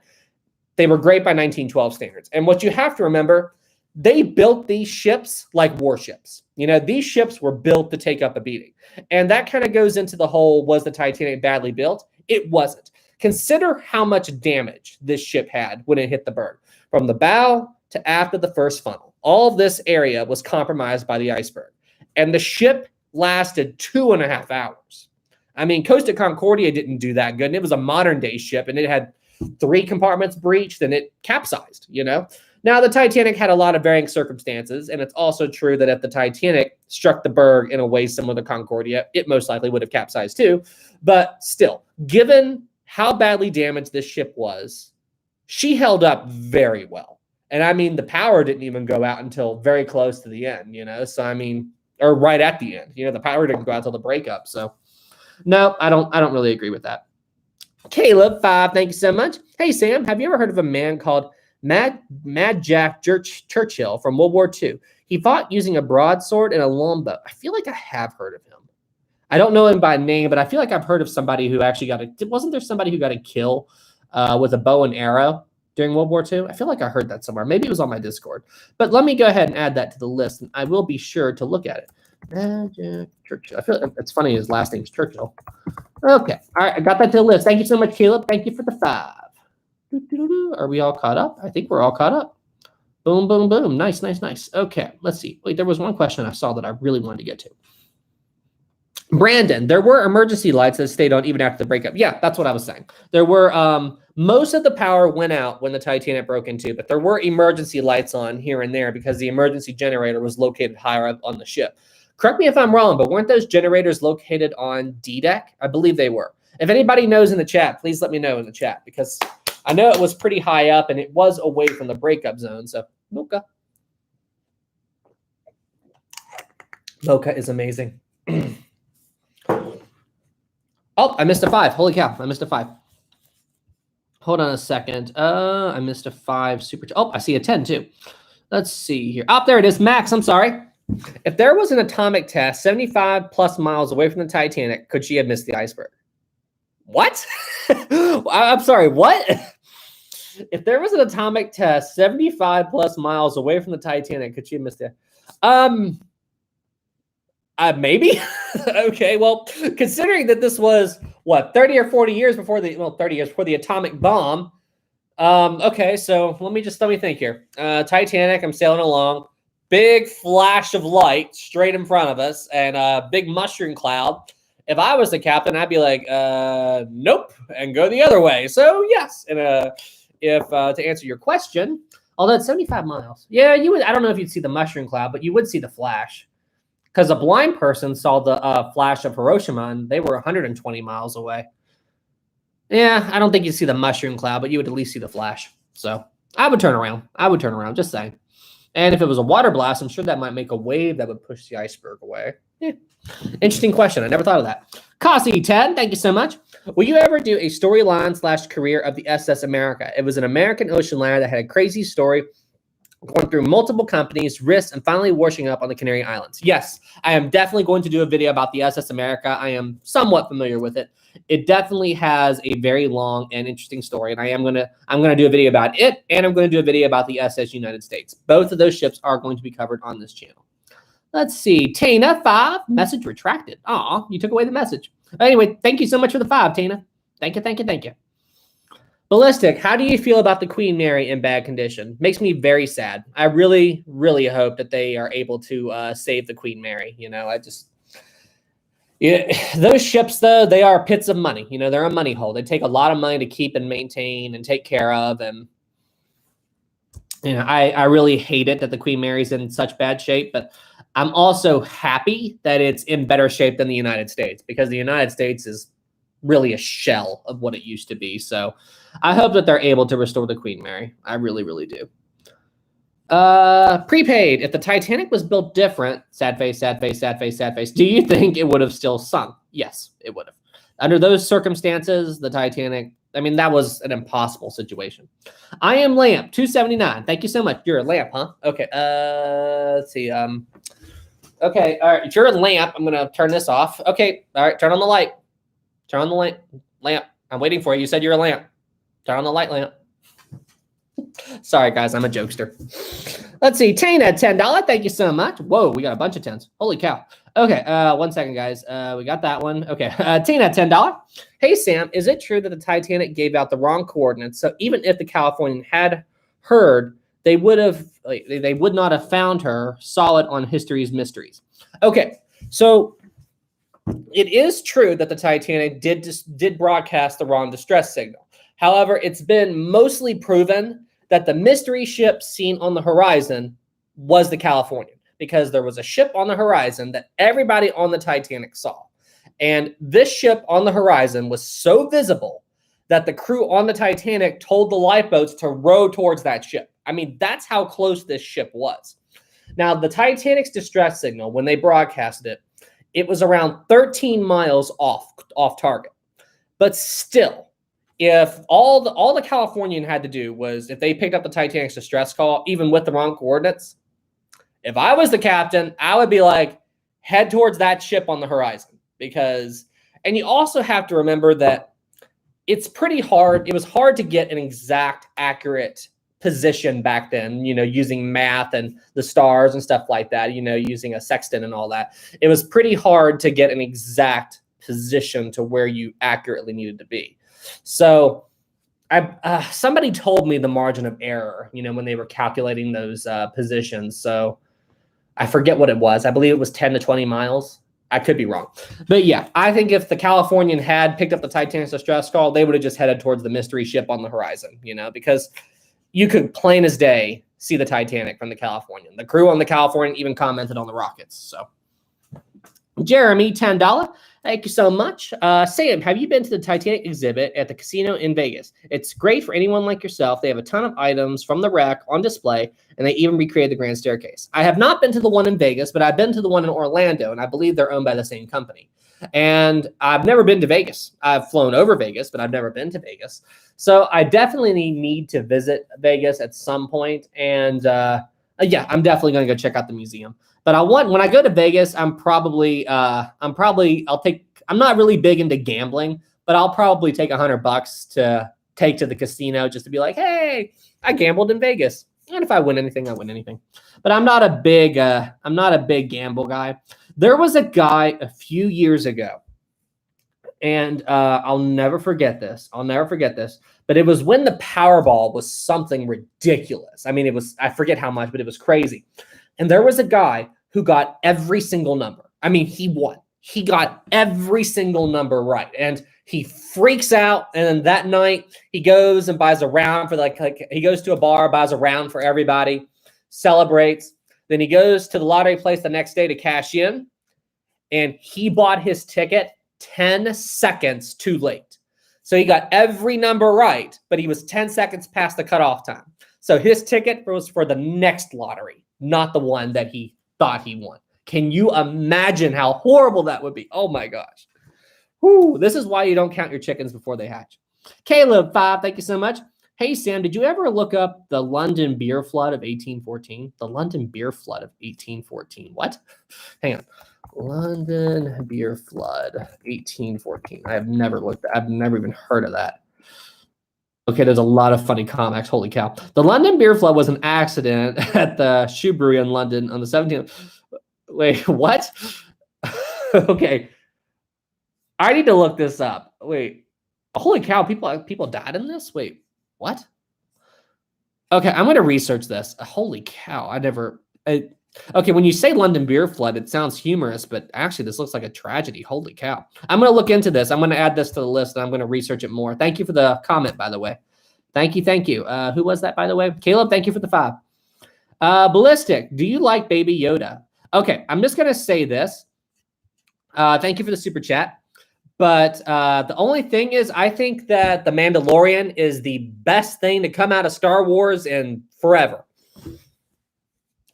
They were great by 1912 standards. And what you have to remember, they built these ships like warships. You know, these ships were built to take up a beating. And that kind of goes into the whole, was the Titanic badly built? It wasn't. Consider how much damage this ship had when it hit the berg. From the bow to after the first funnel, all of this area was compromised by the iceberg. And the ship lasted 2.5 hours. I mean, Costa Concordia didn't do that good. And it was a modern day ship, and it had 3 compartments breached, and it capsized, you know. Now, the Titanic had a lot of varying circumstances, and it's also true that if the Titanic struck the berg in a way similar to Concordia, it most likely would have capsized too. But still, given how badly damaged this ship was, she held up very well. And I mean, the power didn't even go out until very close to the end, you know. So, I mean, or right at the end, you know, the power didn't go out until the breakup. So, no, I don't really agree with that. Caleb, 5, thank you so much. Hey, Sam, have you ever heard of a man called Mad Jack Churchill from World War II? He fought using a broadsword and a longbow. I feel like I have heard of him. I don't know him by name, but I feel like I've heard of somebody who actually wasn't there somebody who got a kill with a bow and arrow during World War II? I feel like I heard that somewhere. Maybe it was on my Discord. But let me go ahead and add that to the list, and I will be sure to look at it. Mad Jack Churchill. I feel like it's funny his last name's Churchill. Okay. All right. I got that to the list. Thank you so much, Caleb. Thank you for the 5. Are we all caught up? I think we're all caught up. Boom, boom, boom. Nice, nice, nice. Okay. Let's see. Wait, there was one question I saw that I really wanted to get to. Brandon, there were emergency lights that stayed on even after the breakup. Yeah, that's what I was saying. There were, most of the power went out when the Titanic broke into, but there were emergency lights on here and there because the emergency generator was located higher up on the ship. Correct me if I'm wrong, but weren't those generators located on D-deck? I believe they were. If anybody knows in the chat, please let me know in the chat, because I know it was pretty high up and it was away from the breakup zone. So, mocha. Mocha is amazing. Oh, I missed a 5. Holy cow, I missed a 5. Hold on a second. I missed a 5 super. Oh, I see a 10 too. Let's see here. Oh, there it is. Max, I'm sorry. If there was an atomic test 75 plus miles away from the Titanic, could she have missed the iceberg? What? I'm sorry, what? If there was an atomic test 75 plus miles away from the Titanic, could she have missed it? Maybe. Okay, well, considering that this was, what, 30 or 40 years before 30 years before the atomic bomb. Okay, so let me think here. Titanic, I'm sailing along. Big flash of light straight in front of us and a big mushroom cloud. If I was the captain, I'd be like, nope, and go the other way. So, yes. And if to answer your question, although it's 75 miles. Yeah, you would. I don't know if you'd see the mushroom cloud, but you would see the flash. Because a blind person saw the flash of Hiroshima, and they were 120 miles away. Yeah, I don't think you'd see the mushroom cloud, but you would at least see the flash. So I would turn around. Just saying. And if it was a water blast, I'm sure that might make a wave that would push the iceberg away. Yeah. Interesting question. I never thought of that. Kasi 10, thank you so much. Will you ever do a storyline / career of the SS America? It was an American ocean liner that had a crazy story, going through multiple companies, risks, and finally washing up on the Canary Islands. Yes, I am definitely going to do a video about the SS America. I am somewhat familiar with it. It definitely has a very long and interesting story, and I'm gonna do a video about it, and I'm going to do a video about the SS United States. Both of those ships are going to be covered on this channel. Let's see, Tana 5, message retracted. Aw, you took away the message. Anyway, thank you so much for the 5, Tana. Thank you. Ballistic, how do you feel about the Queen Mary in bad condition? Makes me very sad. I really, really hope that they are able to save the Queen Mary. You know, those ships, though, they are pits of money. You know, they're a money hole. They take a lot of money to keep and maintain and take care of. And I really hate it that the Queen Mary's in such bad shape, but I'm also happy that it's in better shape than the United States, because the United States is really a shell of what it used to be. So I hope that they're able to restore the Queen Mary. I really, really do. Prepaid. If the Titanic was built different, sad face, sad face, sad face, sad face, do you think it would have still sunk? Yes, it would have. Under those circumstances, the Titanic, I mean, that was an impossible situation. I am Lamp 279. Thank you so much. You're a lamp, huh? Okay. Let's see. Okay. All right. If you're a lamp, I'm gonna turn this off. Okay. All right. Turn on the light. Turn on the lamp. I'm waiting for you. You said you're a lamp. Turn on the light lamp. Sorry, guys. I'm a jokester. Let's see. Tina, $10. Thank you so much. Whoa, we got a bunch of tens. Holy cow. Okay. 1 second, guys. We got that one. Okay. Tina, $10. Hey, Sam, is it true that the Titanic gave out the wrong coordinates? So even if the Californian had heard, they would not have found her solid on history's mysteries. Okay. So it is true that the Titanic did broadcast the wrong distress signal. However, it's been mostly proven that the mystery ship seen on the horizon was the Californian, because there was a ship on the horizon that everybody on the Titanic saw. And this ship on the horizon was so visible that the crew on the Titanic told the lifeboats to row towards that ship. I mean, that's how close this ship was. Now, the Titanic's distress signal, when they broadcasted it, it was around 13 miles off target. But still, if all the Californian had to do was, if they picked up the Titanic's distress call, even with the wrong coordinates, if I was the captain, I would be like, head towards that ship on the horizon. Because, and you also have to remember that it's pretty hard. It was hard to get an exact, accurate position back then, using math and the stars and stuff like that, using a sextant and all that. It was pretty hard to get an exact position to where you accurately needed to be. So somebody told me the margin of error, when they were calculating those positions. So I forget what it was. I believe it was 10 to 20 miles. I could be wrong. But yeah, I think if the Californian had picked up the Titanic's distress call, they would have just headed towards the mystery ship on the horizon, because you could plain as day see the Titanic from the Californian. The crew on the Californian even commented on the rockets. So Jeremy, $10. Thank you so much. Sam, have you been to the Titanic exhibit at the casino in Vegas? It's great for anyone like yourself. They have a ton of items from the wreck on display, and they even recreated the grand staircase. I have not been to the one in Vegas, but I've been to the one in Orlando, and I believe they're owned by the same company. And I've never been to Vegas. I've flown over Vegas, but I've never been to Vegas. So I definitely need to visit Vegas at some point. And yeah, I'm definitely going to go check out the museum. But when I go to Vegas, I'm not really big into gambling, but I'll probably take $100 to take to the casino just to be like, hey, I gambled in Vegas. And if I win anything, I win anything. But I'm not a big gamble guy. There was a guy a few years ago, and I'll never forget this. But it was when the Powerball was something ridiculous. I mean, I forget how much, but it was crazy. And there was a guy who got every single number. I mean, he won. He got every single number right. And he freaks out. And then that night, he goes and buys a round for he goes to a bar, buys a round for everybody, celebrates. Then he goes to the lottery place the next day to cash in. And he bought his ticket 10 seconds too late. So he got every number right, but he was 10 seconds past the cutoff time. So his ticket was for the next lottery, not the one that he thought he won. Can you imagine how horrible that would be? Oh my gosh. Whew, this is why you don't count your chickens before they hatch. Caleb, 5, thank you so much. Hey, Sam, did you ever look up the London beer flood of 1814? The London beer flood of 1814. What? Hang on. London beer flood, 1814. I've never even heard of that. Okay, there's a lot of funny comics. Holy cow. The London beer flood was an accident at the Shoe Brewery in London on the 17th. Wait, what? Okay. I need to look this up. Wait. Holy cow, people died in this? Wait, what? Okay, I'm going to research this. Holy cow, okay, when you say London beer flood, it sounds humorous, but actually this looks like a tragedy. Holy cow. I'm going to look into this. I'm going to add this to the list, and I'm going to research it more. Thank you for the comment, by the way. Thank you, thank you. Who was that, by the way? Caleb, thank you for the 5. Ballistic, do you like Baby Yoda? Okay, I'm just gonna say this. Thank you for the super chat. But the only thing is, I think that The Mandalorian is the best thing to come out of Star Wars in forever.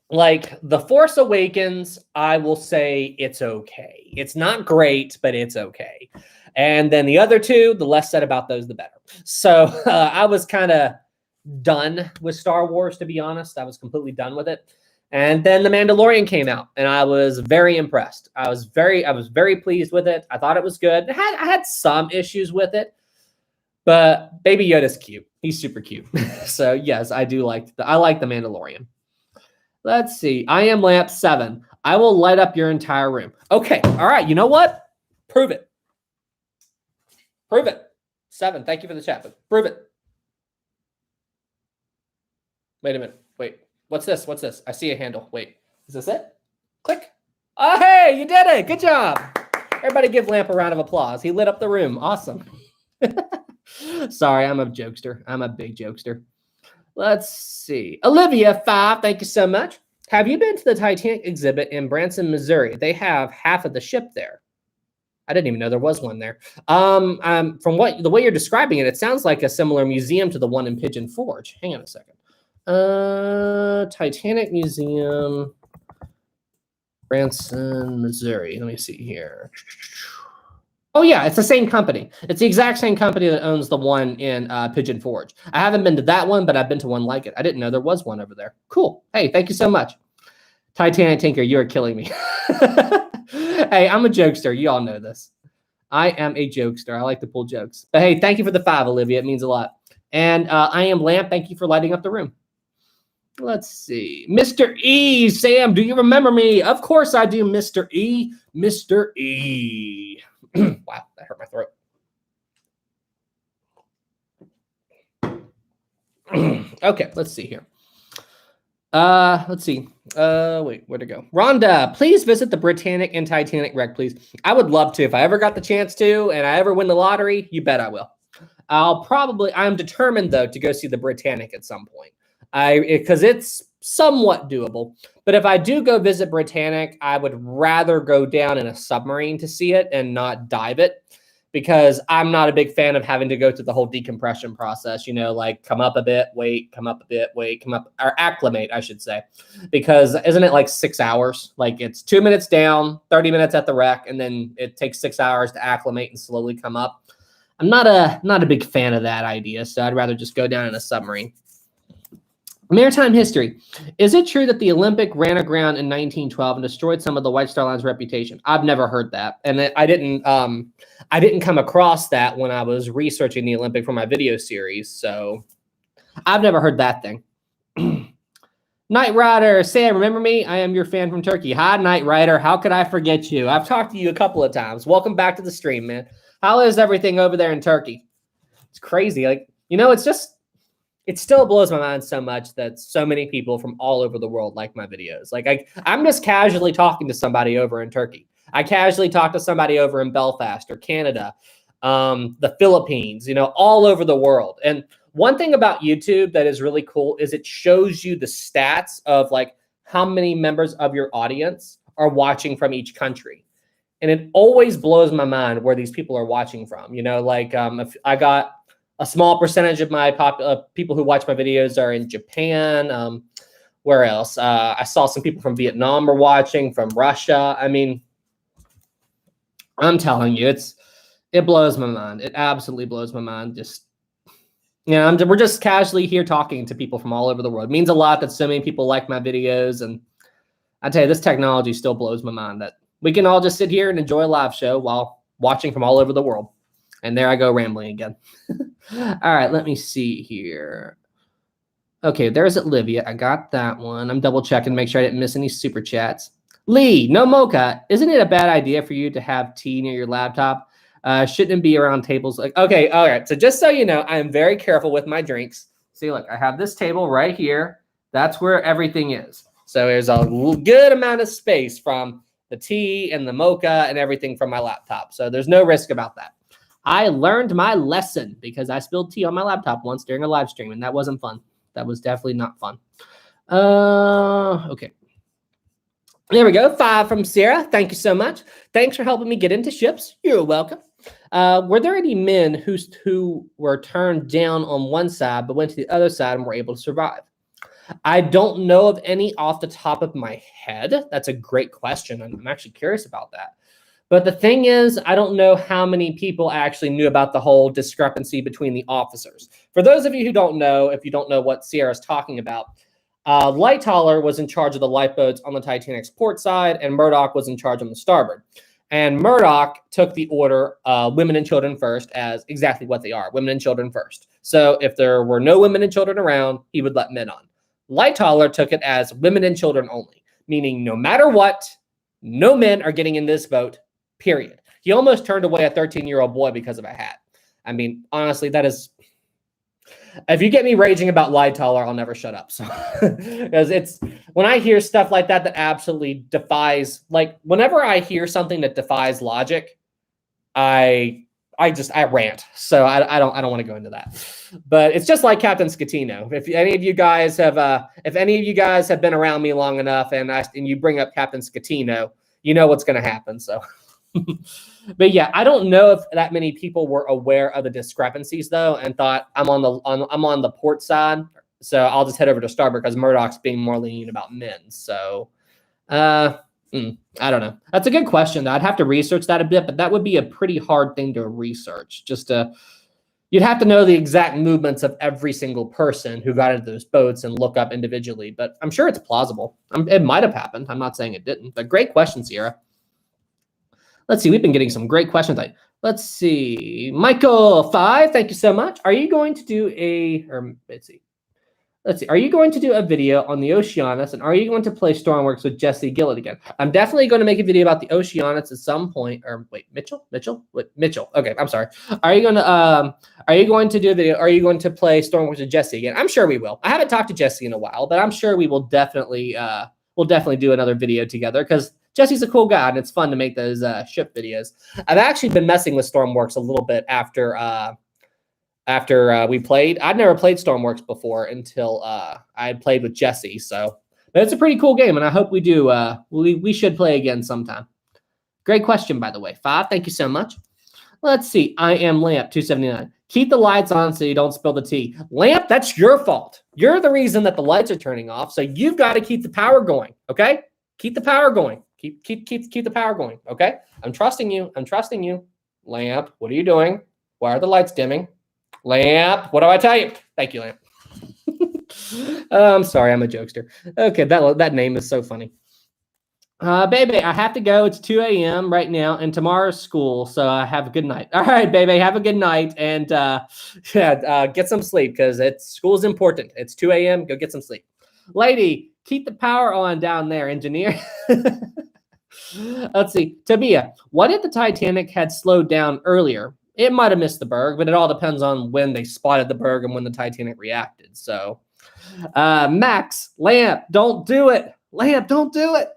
Like, The Force Awakens, I will say it's okay. It's not great, but it's okay. And then the other two, the less said about those, the better. So I was kind of done with Star Wars, to be honest. I was completely done with it. And then The Mandalorian came out, and I was very impressed. I was very pleased with it. I thought it was good. I had some issues with it, but Baby Yoda's cute. He's super cute. So yes, I like The Mandalorian. Let's see. I am Lamp 7. I will light up your entire room. Okay. All right. You know what? Prove it. Prove it. 7. Thank you for the chat, but prove it. Wait a minute. Wait. What's this? What's this? I see a handle. Wait. Is this it? Click. Oh, hey, you did it. Good job. Everybody give Lamp a round of applause. He lit up the room. Awesome. Sorry, I'm a jokester. I'm a big jokester. Let's see. Olivia 5, thank you so much. Have you been to the Titanic exhibit in Branson, Missouri? They have half of the ship there. I didn't even know there was one there. From the way you're describing it, it sounds like a similar museum to the one in Pigeon Forge. Hang on a second. Titanic Museum, Branson, Missouri. Let me see here. Oh, yeah, it's the same company. It's the exact same company that owns the one in Pigeon Forge. I haven't been to that one, but I've been to one like it. I didn't know there was one over there. Cool. Hey, thank you so much. Titanic Tinker, you are killing me. Hey, I'm a jokester. You all know this. I am a jokester. I like to pull jokes. But hey, thank you for the 5, Olivia. It means a lot. And I am Lamp. Thank you for lighting up the room. Let's see. Mr. E. Sam, do you remember me? Of course I do, Mr. E. Mr. E. Wow, that hurt my throat. Okay, let's see here. Let's see. Wait, where'd it go? Rhonda, please visit the Britannic and Titanic wreck, please. I would love to. If I ever got the chance to, and I ever win the lottery, you bet I will. I'm determined, though, to go see the Britannic at some point. Because it's somewhat doable. But if I do go visit Britannic, I would rather go down in a submarine to see it and not dive it, because I'm not a big fan of having to go through the whole decompression process, you know, like come up a bit, wait, come up a bit, wait, come up, or acclimate, I should say, because isn't it like 6 hours? Like it's 2 minutes down, 30 minutes at the wreck, and then it takes 6 hours to acclimate and slowly come up. I'm not a big fan of that idea, so I'd rather just go down in a submarine. Maritime history. Is it true that the Olympic ran aground in 1912 and destroyed some of the White Star Line's reputation? I've never heard that. And I didn't come across that when I was researching the Olympic for my video series. So I've never heard that thing. Knight Rider, Sam, remember me? I am your fan from Turkey. Hi, Knight Rider. How could I forget you? I've talked to you a couple of times. Welcome back to the stream, man. How is everything over there in Turkey? It's crazy. Like, you know, it still blows my mind so much that so many people from all over the world like my videos. Like I'm just casually talking to somebody over in Turkey. I casually talk to somebody over in Belfast or Canada, the Philippines, you know, all over the world. And one thing about YouTube that is really cool is it shows you the stats of like how many members of your audience are watching from each country. And it always blows my mind where these people are watching from. You know, like if I got a small percentage of my people who watch my videos are in Japan. Where else? I saw some people from Vietnam were watching, from Russia. I mean, I'm telling you, it blows my mind. It absolutely blows my mind. Just, you know, we're just casually here talking to people from all over the world. It means a lot that so many people like my videos. And I tell you, this technology still blows my mind that we can all just sit here and enjoy a live show while watching from all over the world. And there I go rambling again. All right, let me see here. Okay, there's Olivia. I got that one. I'm double checking to make sure I didn't miss any super chats. Lee, no mocha. Isn't it a bad idea for you to have tea near your laptop? Shouldn't it be around tables? Like, okay, all right. So just so you know, I am very careful with my drinks. See, look, I have this table right here. That's where everything is. So there's a good amount of space from the tea and the mocha and everything from my laptop. So there's no risk about that. I learned my lesson because I spilled tea on my laptop once during a live stream, and that wasn't fun. That was definitely not fun. Okay. There we go. 5 from Sarah. Thank you so much. Thanks for helping me get into ships. You're welcome. Were there any men who were turned down on one side but went to the other side and were able to survive? I don't know of any off the top of my head. That's a great question. I'm actually curious about that. But the thing is, I don't know how many people actually knew about the whole discrepancy between the officers. For those of you who don't know, if you don't know what Sierra's talking about, Lightoller was in charge of the lifeboats on the Titanic's port side, and Murdoch was in charge on the starboard. And Murdoch took the order, women and children first, as exactly what they are, women and children first. So if there were no women and children around, he would let men on. Lightoller took it as women and children only, meaning no matter what, no men are getting in this boat, period. He almost turned away a 13-year-old boy because of a hat. I mean, honestly, that is... If you get me raging about Lightoller, I'll never shut up. So, because it's when I hear stuff like that absolutely defies, like whenever I hear something that defies logic, I rant. So I don't want to go into that. But it's just like Captain Scatino. If any of you guys have been around me long enough and you bring up Captain Scatino, you know what's going to happen. So. But yeah, I don't know if that many people were aware of the discrepancies though, and thought I'm on the port side, so I'll just head over to starboard because Murdoch's being more lenient about men. So, I don't know. That's a good question though. I'd have to research that a bit, but that would be a pretty hard thing to research. You'd have to know the exact movements of every single person who got into those boats and look up individually. But I'm sure it's plausible. It might have happened. I'm not saying it didn't. But great question, Sierra. Let's see. We've been getting some great questions. Let's see. Michael 5, thank you so much. Are you going to do Are you going to do a video on the Oceanus, and are you going to play Stormworks with Jesse Gillett again? I'm definitely going to make a video about the Oceanus at some point. Or wait, Mitchell. Okay, I'm sorry. Are you going to do a video? Are you going to play Stormworks with Jesse again? I'm sure we will. I haven't talked to Jesse in a while, but I'm sure we will definitely do another video together because Jesse's a cool guy, and it's fun to make those ship videos. I've actually been messing with Stormworks a little bit after we played. I'd never played Stormworks before until I had played with Jesse. So, but it's a pretty cool game, and I hope we do. We should play again sometime. Great question, by the way. 5, thank you so much. Let's see. I am Lamp 279. Keep the lights on so you don't spill the tea. Lamp, that's your fault. You're the reason that the lights are turning off. So you've got to keep the power going. Okay, keep the power going. Keep the power going. Okay, I'm trusting you. Lamp, what are you doing? Why are the lights dimming? Lamp, what do I tell you? Thank you, Lamp. I'm sorry, I'm a jokester. Okay, that name is so funny. Baby, I have to go. It's 2 a.m. right now, and tomorrow's school, so have a good night. All right, baby, have a good night, and get some sleep because school's important. It's 2 a.m. Go get some sleep. Lady, keep the power on down there, engineer. Let's see. Tabia, what if the Titanic had slowed down earlier? It might have missed the berg, but it all depends on when they spotted the berg and when the Titanic reacted. So, Max, Lamp, don't do it. Lamp, don't do it.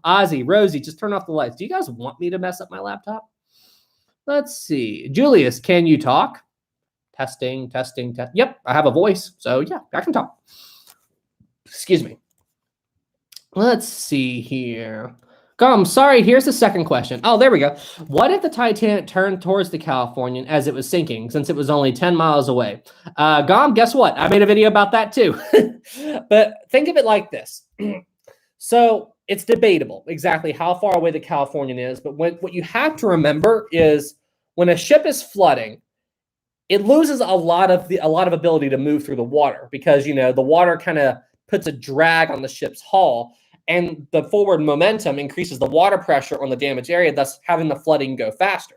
Ozzy, Rosie, just turn off the lights. Do you guys want me to mess up my laptop? Let's see. Julius, can you talk? Testing. Yep, I have a voice. So, yeah, I can talk. Excuse me. Let's see here. Gum, sorry, here's the second question. Oh, there we go. What if the Titanic turned towards the Californian as it was sinking, since it was only 10 miles away? Gum, guess what? I made a video about that too. But think of it like this. So it's debatable exactly how far away the Californian is, but what you have to remember is when a ship is flooding, it loses a lot of ability to move through the water because, the water kind of puts a drag on the ship's hull, and the forward momentum increases the water pressure on the damaged area, thus having the flooding go faster.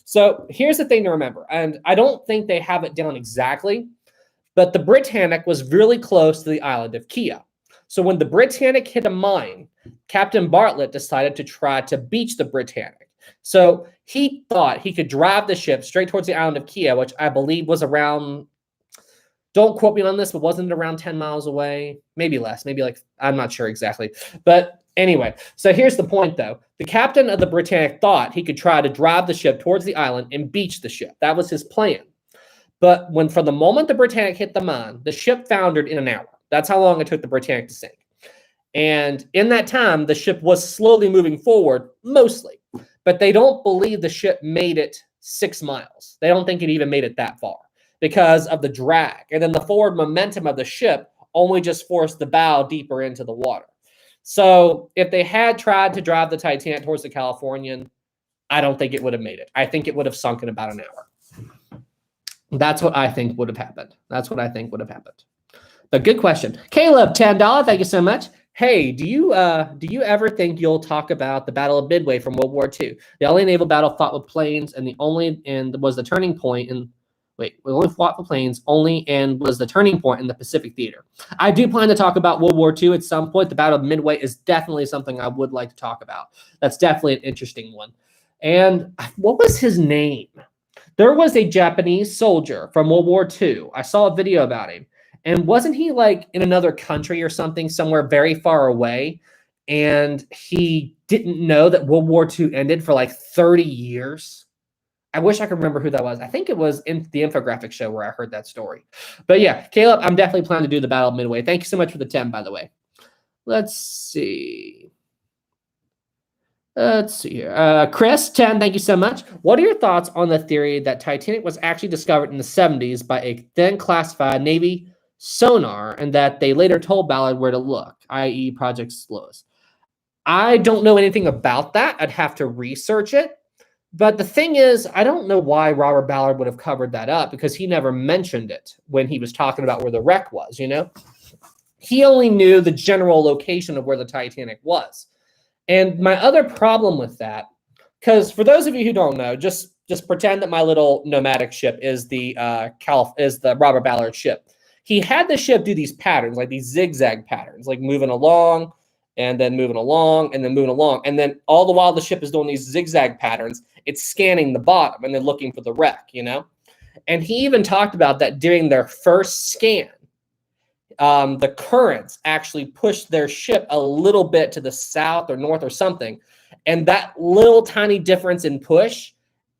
So here's the thing to remember, and I don't think they have it down exactly, but the Britannic was really close to the island of Kia. So when the Britannic hit a mine, Captain Bartlett decided to try to beach the Britannic. So he thought he could drive the ship straight towards the island of Kia, which I believe was around Don't quote me on this, but wasn't it around 10 miles away? Maybe less, maybe like, I'm not sure exactly. But anyway, so here's the point though. The captain of the Britannic thought he could try to drive the ship towards the island and beach the ship. That was his plan. But from the moment the Britannic hit the mine, the ship foundered in an hour. That's how long it took the Britannic to sink. And in that time, the ship was slowly moving forward, mostly. But they don't believe the ship made it 6 miles. They don't think it even made it that far because of the drag. And then the forward momentum of the ship only just forced the bow deeper into the water. So if they had tried to drive the Titanic towards the Californian, I don't think it would have made it. I think it would have sunk in about an hour. That's what I think would have happened. That's what I think would have happened. But good question. Caleb, $10. Thank you so much. Hey, do you ever think you'll talk about the Battle of Midway from World War II? The only naval battle fought with planes, and was the turning point in. We only fought with planes only, and was the turning point in the Pacific Theater. I do plan to talk about World War II at some point. The Battle of Midway is definitely something I would like to talk about. That's definitely an interesting one. And what was his name? There was a Japanese soldier from World War II. I saw a video about him. And wasn't he like in another country or something, somewhere very far away? And he didn't know that World War II ended for like 30 years. I wish I could remember who that was. I think it was in the infographic show where I heard that story. But yeah, Caleb, I'm definitely planning to do the Battle of Midway. Thank you so much for the 10, by the way. Let's see. Let's see here. Chris, 10, thank you so much. What are your thoughts on the theory that Titanic was actually discovered in the 70s by a then classified Navy sonar, and that they later told Ballard where to look, i.e. Project Slows? I don't know anything about that. I'd have to research it. But the thing is, I don't know why Robert Ballard would have covered that up, because he never mentioned it when he was talking about where the wreck was, you know? He only knew the general location of where the Titanic was. And my other problem with that, because for those of you who don't know, just pretend that my little nomadic ship is the Robert Ballard ship. He had the ship do these patterns, like these zigzag patterns, like moving along and then moving along and then moving along. And then all the while the ship is doing these zigzag patterns, it's scanning the bottom and then looking for the wreck, you know? And he even talked about that during their first scan, the currents actually pushed their ship a little bit to the south or north or something. And that little tiny difference in push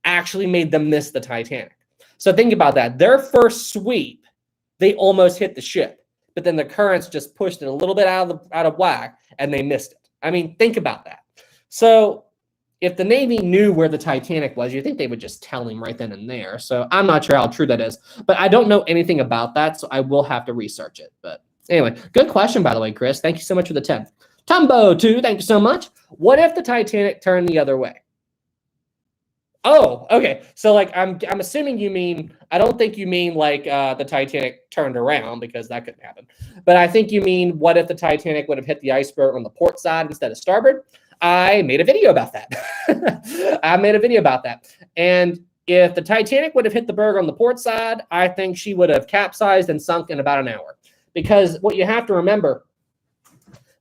actually made them miss the Titanic. So think about that. Their first sweep, they almost hit the ship, but then the currents just pushed it a little bit out of whack and they missed it. I mean, think about that. So if the Navy knew where the Titanic was, you think they would just tell him right then and there. So I'm not sure how true that is, but I don't know anything about that, so I will have to research it. But anyway, good question, by the way, Chris. Thank you so much for the 10. Tumbo 2, thank you so much. What if the Titanic turned the other way? Oh, okay. So like I'm assuming you mean, I don't think you mean like the Titanic turned around, because that couldn't happen. But I think you mean, what if the Titanic would have hit the iceberg on the port side instead of starboard? I made a video about that. I made a video about that. And if the Titanic would have hit the berg on the port side, I think she would have capsized and sunk in about an hour. Because what you have to remember,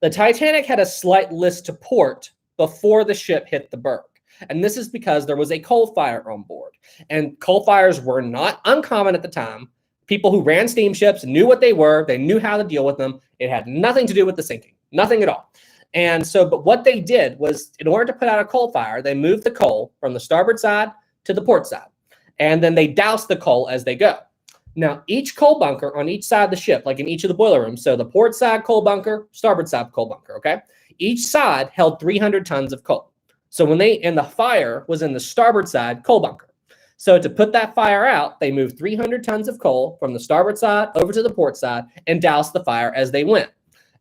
the Titanic had a slight list to port before the ship hit the berg. And this is because there was a coal fire on board. And coal fires were not uncommon at the time. People who ran steamships knew what they were. They knew how to deal with them. It had nothing to do with the sinking. Nothing at all. And so, but what they did was, in order to put out a coal fire, they moved the coal from the starboard side to the port side. And then they doused the coal as they go. Now, each coal bunker on each side of the ship, like in each of the boiler rooms, so the port side coal bunker, starboard side coal bunker, okay? Each side held 300 tons of coal. So the fire was in the starboard side coal bunker. So to put that fire out, they moved 300 tons of coal from the starboard side over to the port side and doused the fire as they went.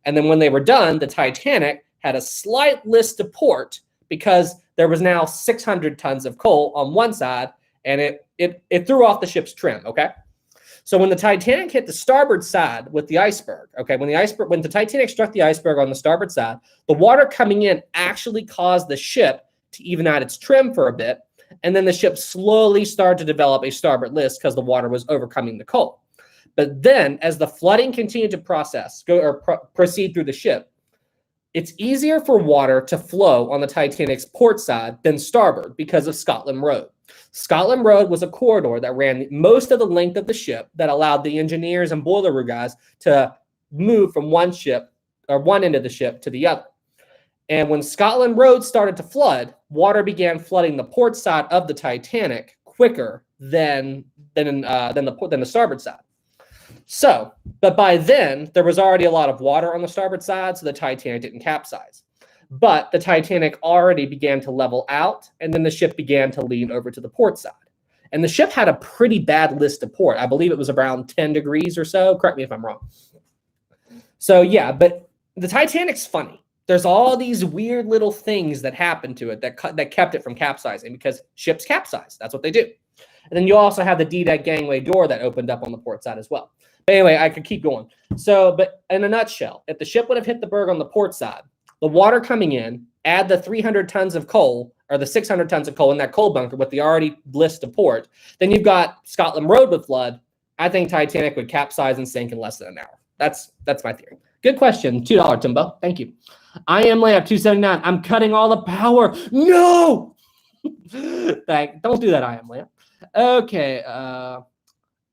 And then when they were done, the Titanic had a slight list to port, because there was now 600 tons of coal on one side, and it threw off the ship's trim, okay? So when the Titanic hit the starboard side with the iceberg, okay, when the Titanic struck the iceberg on the starboard side, the water coming in actually caused the ship to even out its trim for a bit, and then the ship slowly started to develop a starboard list because the water was overcoming the coal. But then, as the flooding continued to proceed through the ship, it's easier for water to flow on the Titanic's port side than starboard because of Scotland Road. Scotland Road was a corridor that ran most of the length of the ship that allowed the engineers and boiler room guys to move from one end of the ship to the other. And when Scotland Road started to flood, water began flooding the port side of the Titanic quicker than the starboard side. So, but by then, there was already a lot of water on the starboard side, so the Titanic didn't capsize. But the Titanic already began to level out, and then the ship began to lean over to the port side. And the ship had a pretty bad list of port. I believe it was around 10 degrees or so. Correct me if I'm wrong. So, yeah, but the Titanic's funny. There's all these weird little things that happened to it that kept it from capsizing because ships capsize. That's what they do. And then you also have the D-deck gangway door that opened up on the port side as well. But anyway, I could keep going. So, but in a nutshell, if the ship would have hit the berg on the port side, the water coming in, add the 300 tons of coal or the 600 tons of coal in that coal bunker with the already list of port, then you've got Scotland Road with flood. I think Titanic would capsize and sink in less than an hour. That's my theory. Good question. $2, Timbo. Thank you. I am Layup 279. I'm cutting all the power. No! Don't do that, I am Layup. Okay.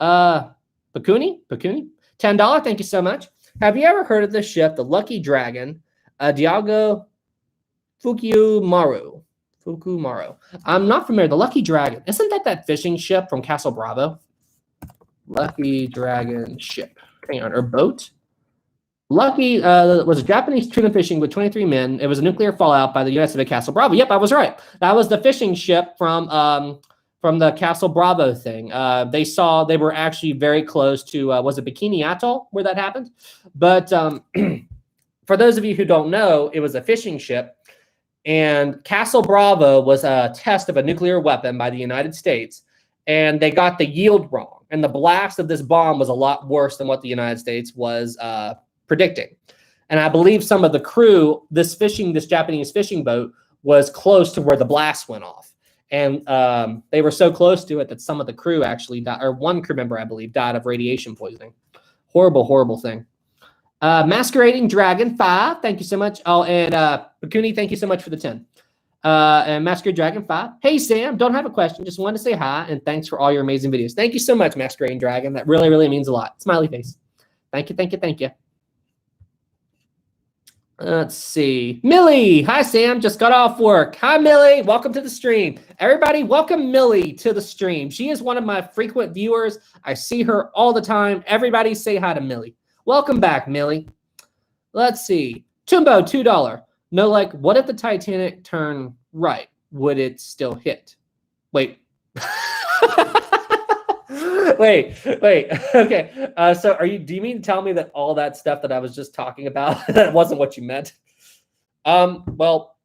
Pakuni? $10. Thank you so much. Have you ever heard of this ship, the Lucky Dragon, Diago Fukumaru? I'm not familiar. The Lucky Dragon. Isn't that fishing ship from Castle Bravo? Lucky Dragon ship. Hang on. Or boat? Lucky was a Japanese tuna fishing with 23 men. It was a nuclear fallout by the U.S. of Castle Bravo. Yep, I was right. That was the fishing ship from the Castle Bravo thing. They were actually very close to, was it Bikini Atoll where that happened? But for those of you who don't know, it was a fishing ship. And Castle Bravo was a test of a nuclear weapon by the United States. And they got the yield wrong. And the blast of this bomb was a lot worse than what the United States was predicting. And I believe some of the crew, this Japanese fishing boat was close to where the blast went off. And they were so close to it that some of the crew actually died, or one crew member, I believe, died of radiation poisoning. Horrible, horrible thing. Masquerading Dragon 5, thank you so much. Oh, and Bakuni, thank you so much for the 10. And Masquerading Dragon 5. Hey, Sam, don't have a question. Just wanted to say hi, and thanks for all your amazing videos. Thank you so much, Masquerading Dragon. That really, really means a lot. Smiley face. Thank you, thank you, thank you. Let's see. Millie. Hi, Sam. Just got off work. Hi, Millie. Welcome to the stream. Everybody, welcome Millie to the stream. She is one of my frequent viewers. I see her all the time. Everybody say hi to Millie. Welcome back, Millie. Let's see. Tumbo, $2. No, like, what if the Titanic turned right? Would it still hit? Wait. Wait. Okay. So do you mean to tell me that all that stuff that I was just talking about, that wasn't what you meant? Well,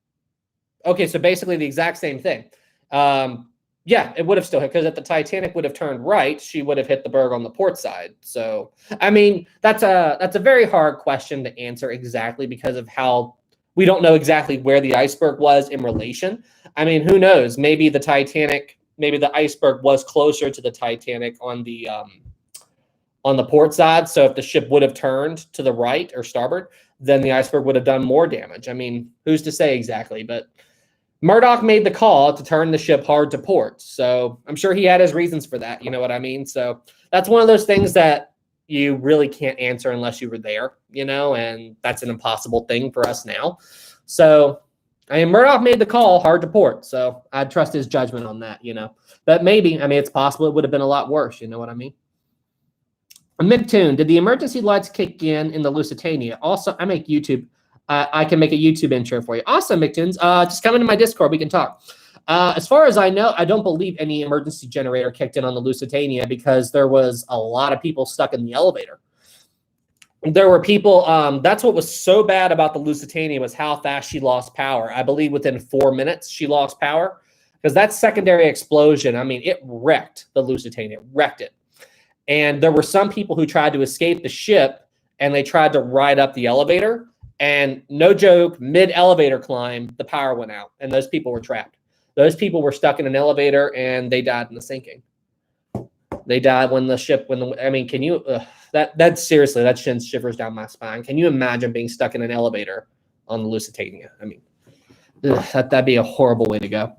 okay. So basically the exact same thing. Yeah, it would have still hit, because if the Titanic would have turned right, she would have hit the berg on the port side. So, I mean, that's a very hard question to answer exactly because of how we don't know exactly where the iceberg was in relation. I mean, who knows? Maybe the iceberg was closer to the Titanic on the port side. So if the ship would have turned to the right or starboard, then the iceberg would have done more damage. I mean, who's to say exactly? But Murdoch made the call to turn the ship hard to port. So I'm sure he had his reasons for that. You know what I mean? So that's one of those things that you really can't answer unless you were there, and that's an impossible thing for us now. So Murdoch made the call hard to port. So I'd trust his judgment on that, But maybe, it's possible it would have been a lot worse. You know what I mean? Midtune, did the emergency lights kick in the Lusitania? Also, I make YouTube. I can make a YouTube intro for you. Awesome, Midtunes. Just come into my Discord. We can talk. As far as I know, I don't believe any emergency generator kicked in on the Lusitania because there was a lot of people stuck in the elevator. There were people, that's what was so bad about the Lusitania was how fast she lost power. I believe within 4 minutes she lost power because that secondary explosion, it wrecked the Lusitania, wrecked it. And there were some people who tried to escape the ship and they tried to ride up the elevator. And no joke, mid-elevator climb, the power went out and those people were trapped. Those people were stuck in an elevator and they died in the sinking. They died can you, that seriously, that sends shivers down my spine. Can you imagine being stuck in an elevator on the Lusitania? That'd be a horrible way to go.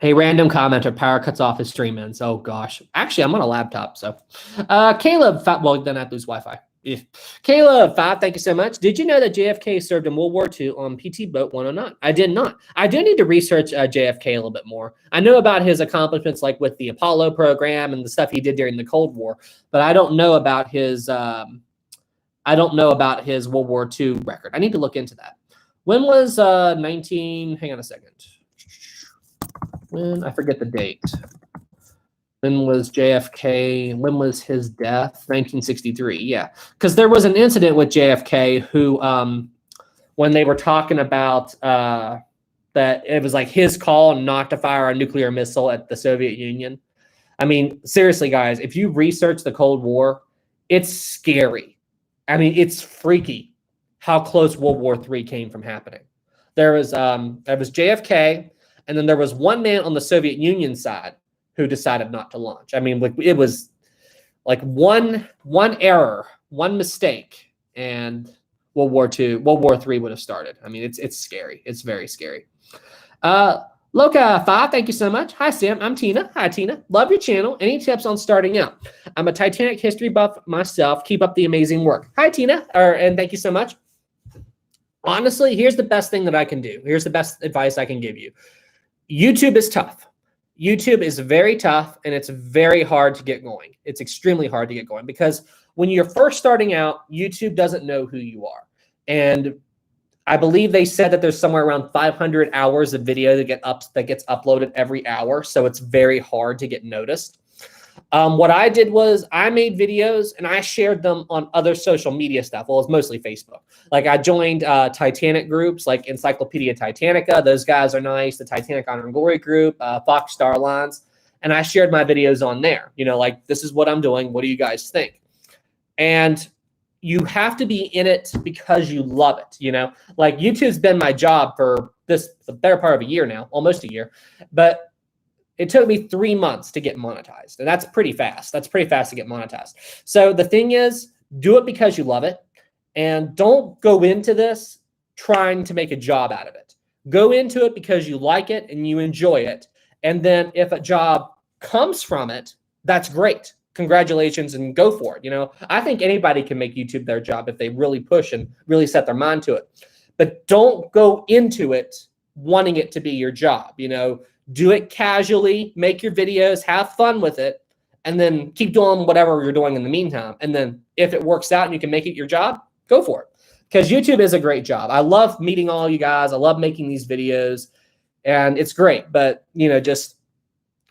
Hey, random commenter, power cuts off his stream ends. Oh gosh. Actually, I'm on a laptop, so. Caleb, well, then I'd lose Wi-Fi. Yeah. Caleb, 5, thank you so much. Did you know that JFK served in World War II on PT Boat 109? I did not. I do need to research JFK a little bit more. I know about his accomplishments, like with the Apollo program and the stuff he did during the Cold War, but I don't know about his World War II record. I need to look into that. When was hang on a second. I forget the date. When was JFK? When was his death? 1963. Yeah, because there was an incident with JFK who, when they were talking about that it was like his call not to fire a nuclear missile at the Soviet Union. I mean, seriously, guys, if you research the Cold War, it's scary. I mean, it's freaky how close World War III came from happening. There was JFK, and then there was one man on the Soviet Union side who decided not to launch. I mean, it was like one error, one mistake, and World War III would have started. I mean, it's scary. It's very scary. Loca 5, thank you so much. Hi, Sam. I'm Tina. Hi, Tina. Love your channel. Any tips on starting out? I'm a Titanic history buff myself. Keep up the amazing work. Hi, Tina. And thank you so much. Honestly, here's the best thing that I can do. Here's the best advice I can give you. YouTube is tough. YouTube is very tough, and it's very hard to get going. It's extremely hard to get going because when you're first starting out, YouTube doesn't know who you are. And I believe they said that there's somewhere around 500 hours of video that gets uploaded every hour, so it's very hard to get noticed. What I did was I made videos and I shared them on other social media stuff. Well, it's mostly Facebook. Like I joined Titanic groups like Encyclopedia Titanica. Those guys are nice. The Titanic Honor and Glory group, Fox Star Lines. And I shared my videos on there. You know, like, this is what I'm doing. What do you guys think? And you have to be in it because you love it. You know, like YouTube's been my job for the better part of a year now, almost a year. But it took me 3 months to get monetized, and that's pretty fast. That's pretty fast to get monetized. So the thing is, do it because you love it, and don't go into this trying to make a job out of it. Go into it because you like it and you enjoy it, and then if a job comes from it, that's great. Congratulations, and go for it. You know, I think anybody can make YouTube their job if they really push and really set their mind to it. But don't go into it wanting it to be your job. You know, do it casually, make your videos, have fun with it, and then keep doing whatever you're doing in the meantime. And then if it works out and you can make it your job, go for it. Because YouTube is a great job. I love meeting all you guys. I love making these videos, and it's great. But, you know, just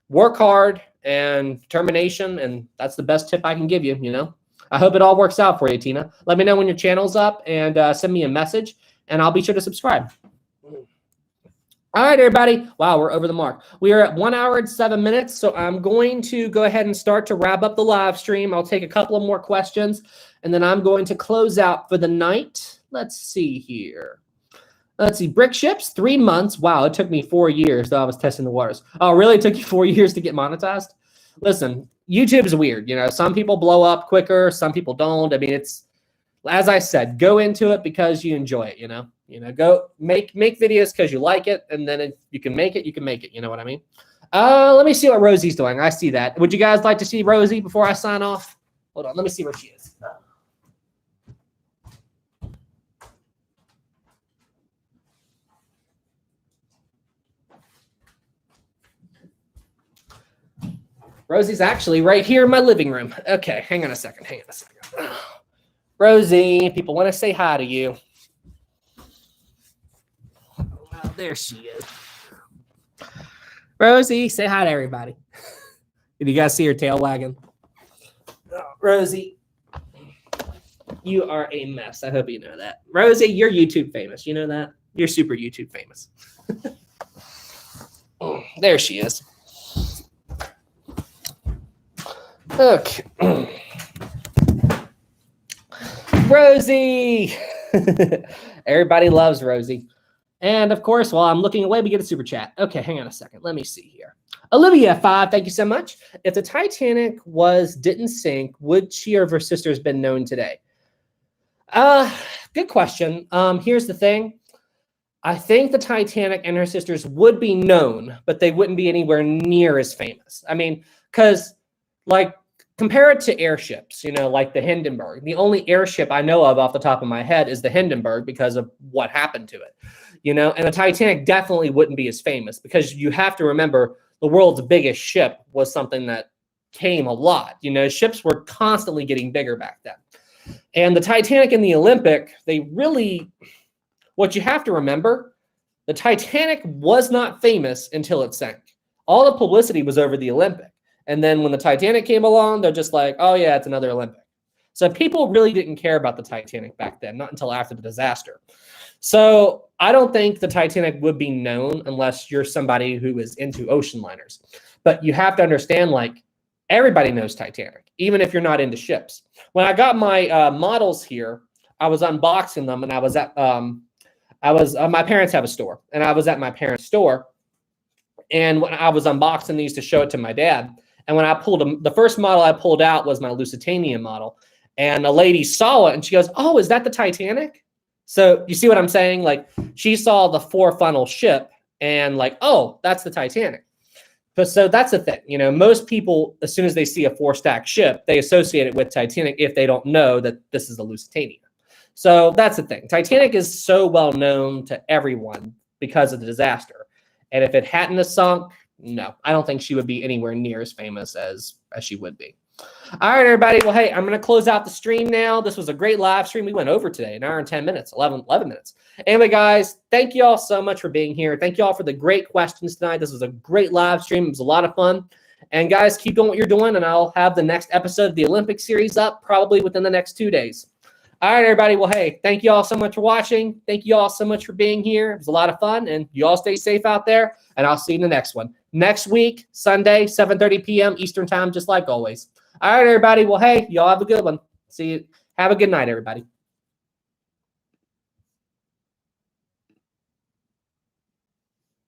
work hard and determination, and that's the best tip I can give you, you know. I hope it all works out for you, Tina. Let me know when your channel's up and send me a message, and I'll be sure to subscribe. All right, everybody. Wow, we're over the mark. We are at 1 hour and 7 minutes, so I'm going to go ahead and start to wrap up the live stream. I'll take a couple of more questions, and then I'm going to close out for the night. Let's see here. Let's see. Brick ships, 3 months. Wow, it took me 4 years, though I was testing the waters. Oh, really? It took you 4 years to get monetized? Listen, YouTube is weird. You know, some people blow up quicker, some people don't. I mean, it's, as I said, go into it because you enjoy it, you know. You know, go make videos because you like it, and then if you can make it, you can make it. You know what I mean? Let me see what Rosie's doing. I see that. Would you guys like to see Rosie before I sign off? Hold on. Let me see where she is. Rosie's actually right here in my living room. Okay, hang on a second. Rosie, people want to say hi to you. Oh, there she is. Rosie, say hi to everybody. Did you guys see her tail wagging? Oh, Rosie, you are a mess. I hope you know that. Rosie, you're YouTube famous. You know that? You're super YouTube famous. Oh, there she is. Okay. Rosie. Everybody loves Rosie. And of course, while I'm looking away, we get a super chat. Okay, hang on a second. Let me see here. Olivia 5, thank you so much. If the Titanic didn't sink, would she or her sisters been known today? Good question. Here's the thing. I think the Titanic and her sisters would be known, but they wouldn't be anywhere near as famous. I mean, because like compare it to airships, like the Hindenburg. The only airship I know of off the top of my head is the Hindenburg because of what happened to it, and the Titanic definitely wouldn't be as famous because you have to remember the world's biggest ship was something that came a lot. Ships were constantly getting bigger back then. And the Titanic and the Olympic, what you have to remember, the Titanic was not famous until it sank. All the publicity was over the Olympic. And then when the Titanic came along, they're just like, oh yeah, it's another Olympic. So people really didn't care about the Titanic back then, not until after the disaster. So I don't think the Titanic would be known unless you're somebody who is into ocean liners. But you have to understand, everybody knows Titanic, even if you're not into ships. When I got my models here, I was unboxing them, and I was at my parents have a store, and I was at my parents' store, and when I was unboxing these to show it to my dad, and when I pulled them, the first model I pulled out was my Lusitania model, and a lady saw it, and she goes, "Oh, is that the Titanic?" So you see what I'm saying? She saw the 4-funnel ship, and oh, that's the Titanic. But so that's the thing, most people, as soon as they see a 4-stack ship, they associate it with Titanic if they don't know that this is the Lusitania. So that's the thing. Titanic is so well known to everyone because of the disaster. And if it hadn't have sunk, no, I don't think she would be anywhere near as famous as she would be. All right, everybody. Well, hey, I'm going to close out the stream now. This was a great live stream. We went over today, an hour and 10 minutes, 11 minutes. Anyway, guys, thank you all so much for being here. Thank you all for the great questions tonight. This was a great live stream. It was a lot of fun. And guys, keep doing what you're doing, and I'll have the next episode of the Olympic series up probably within the next 2 days. All right, everybody. Well, hey, thank you all so much for watching. Thank you all so much for being here. It was a lot of fun, and you all stay safe out there, and I'll see you in the next one. Next week, Sunday, 7:30 p.m. Eastern time, just like always. All right, everybody. Well, hey, y'all have a good one. See you. Have a good night, everybody.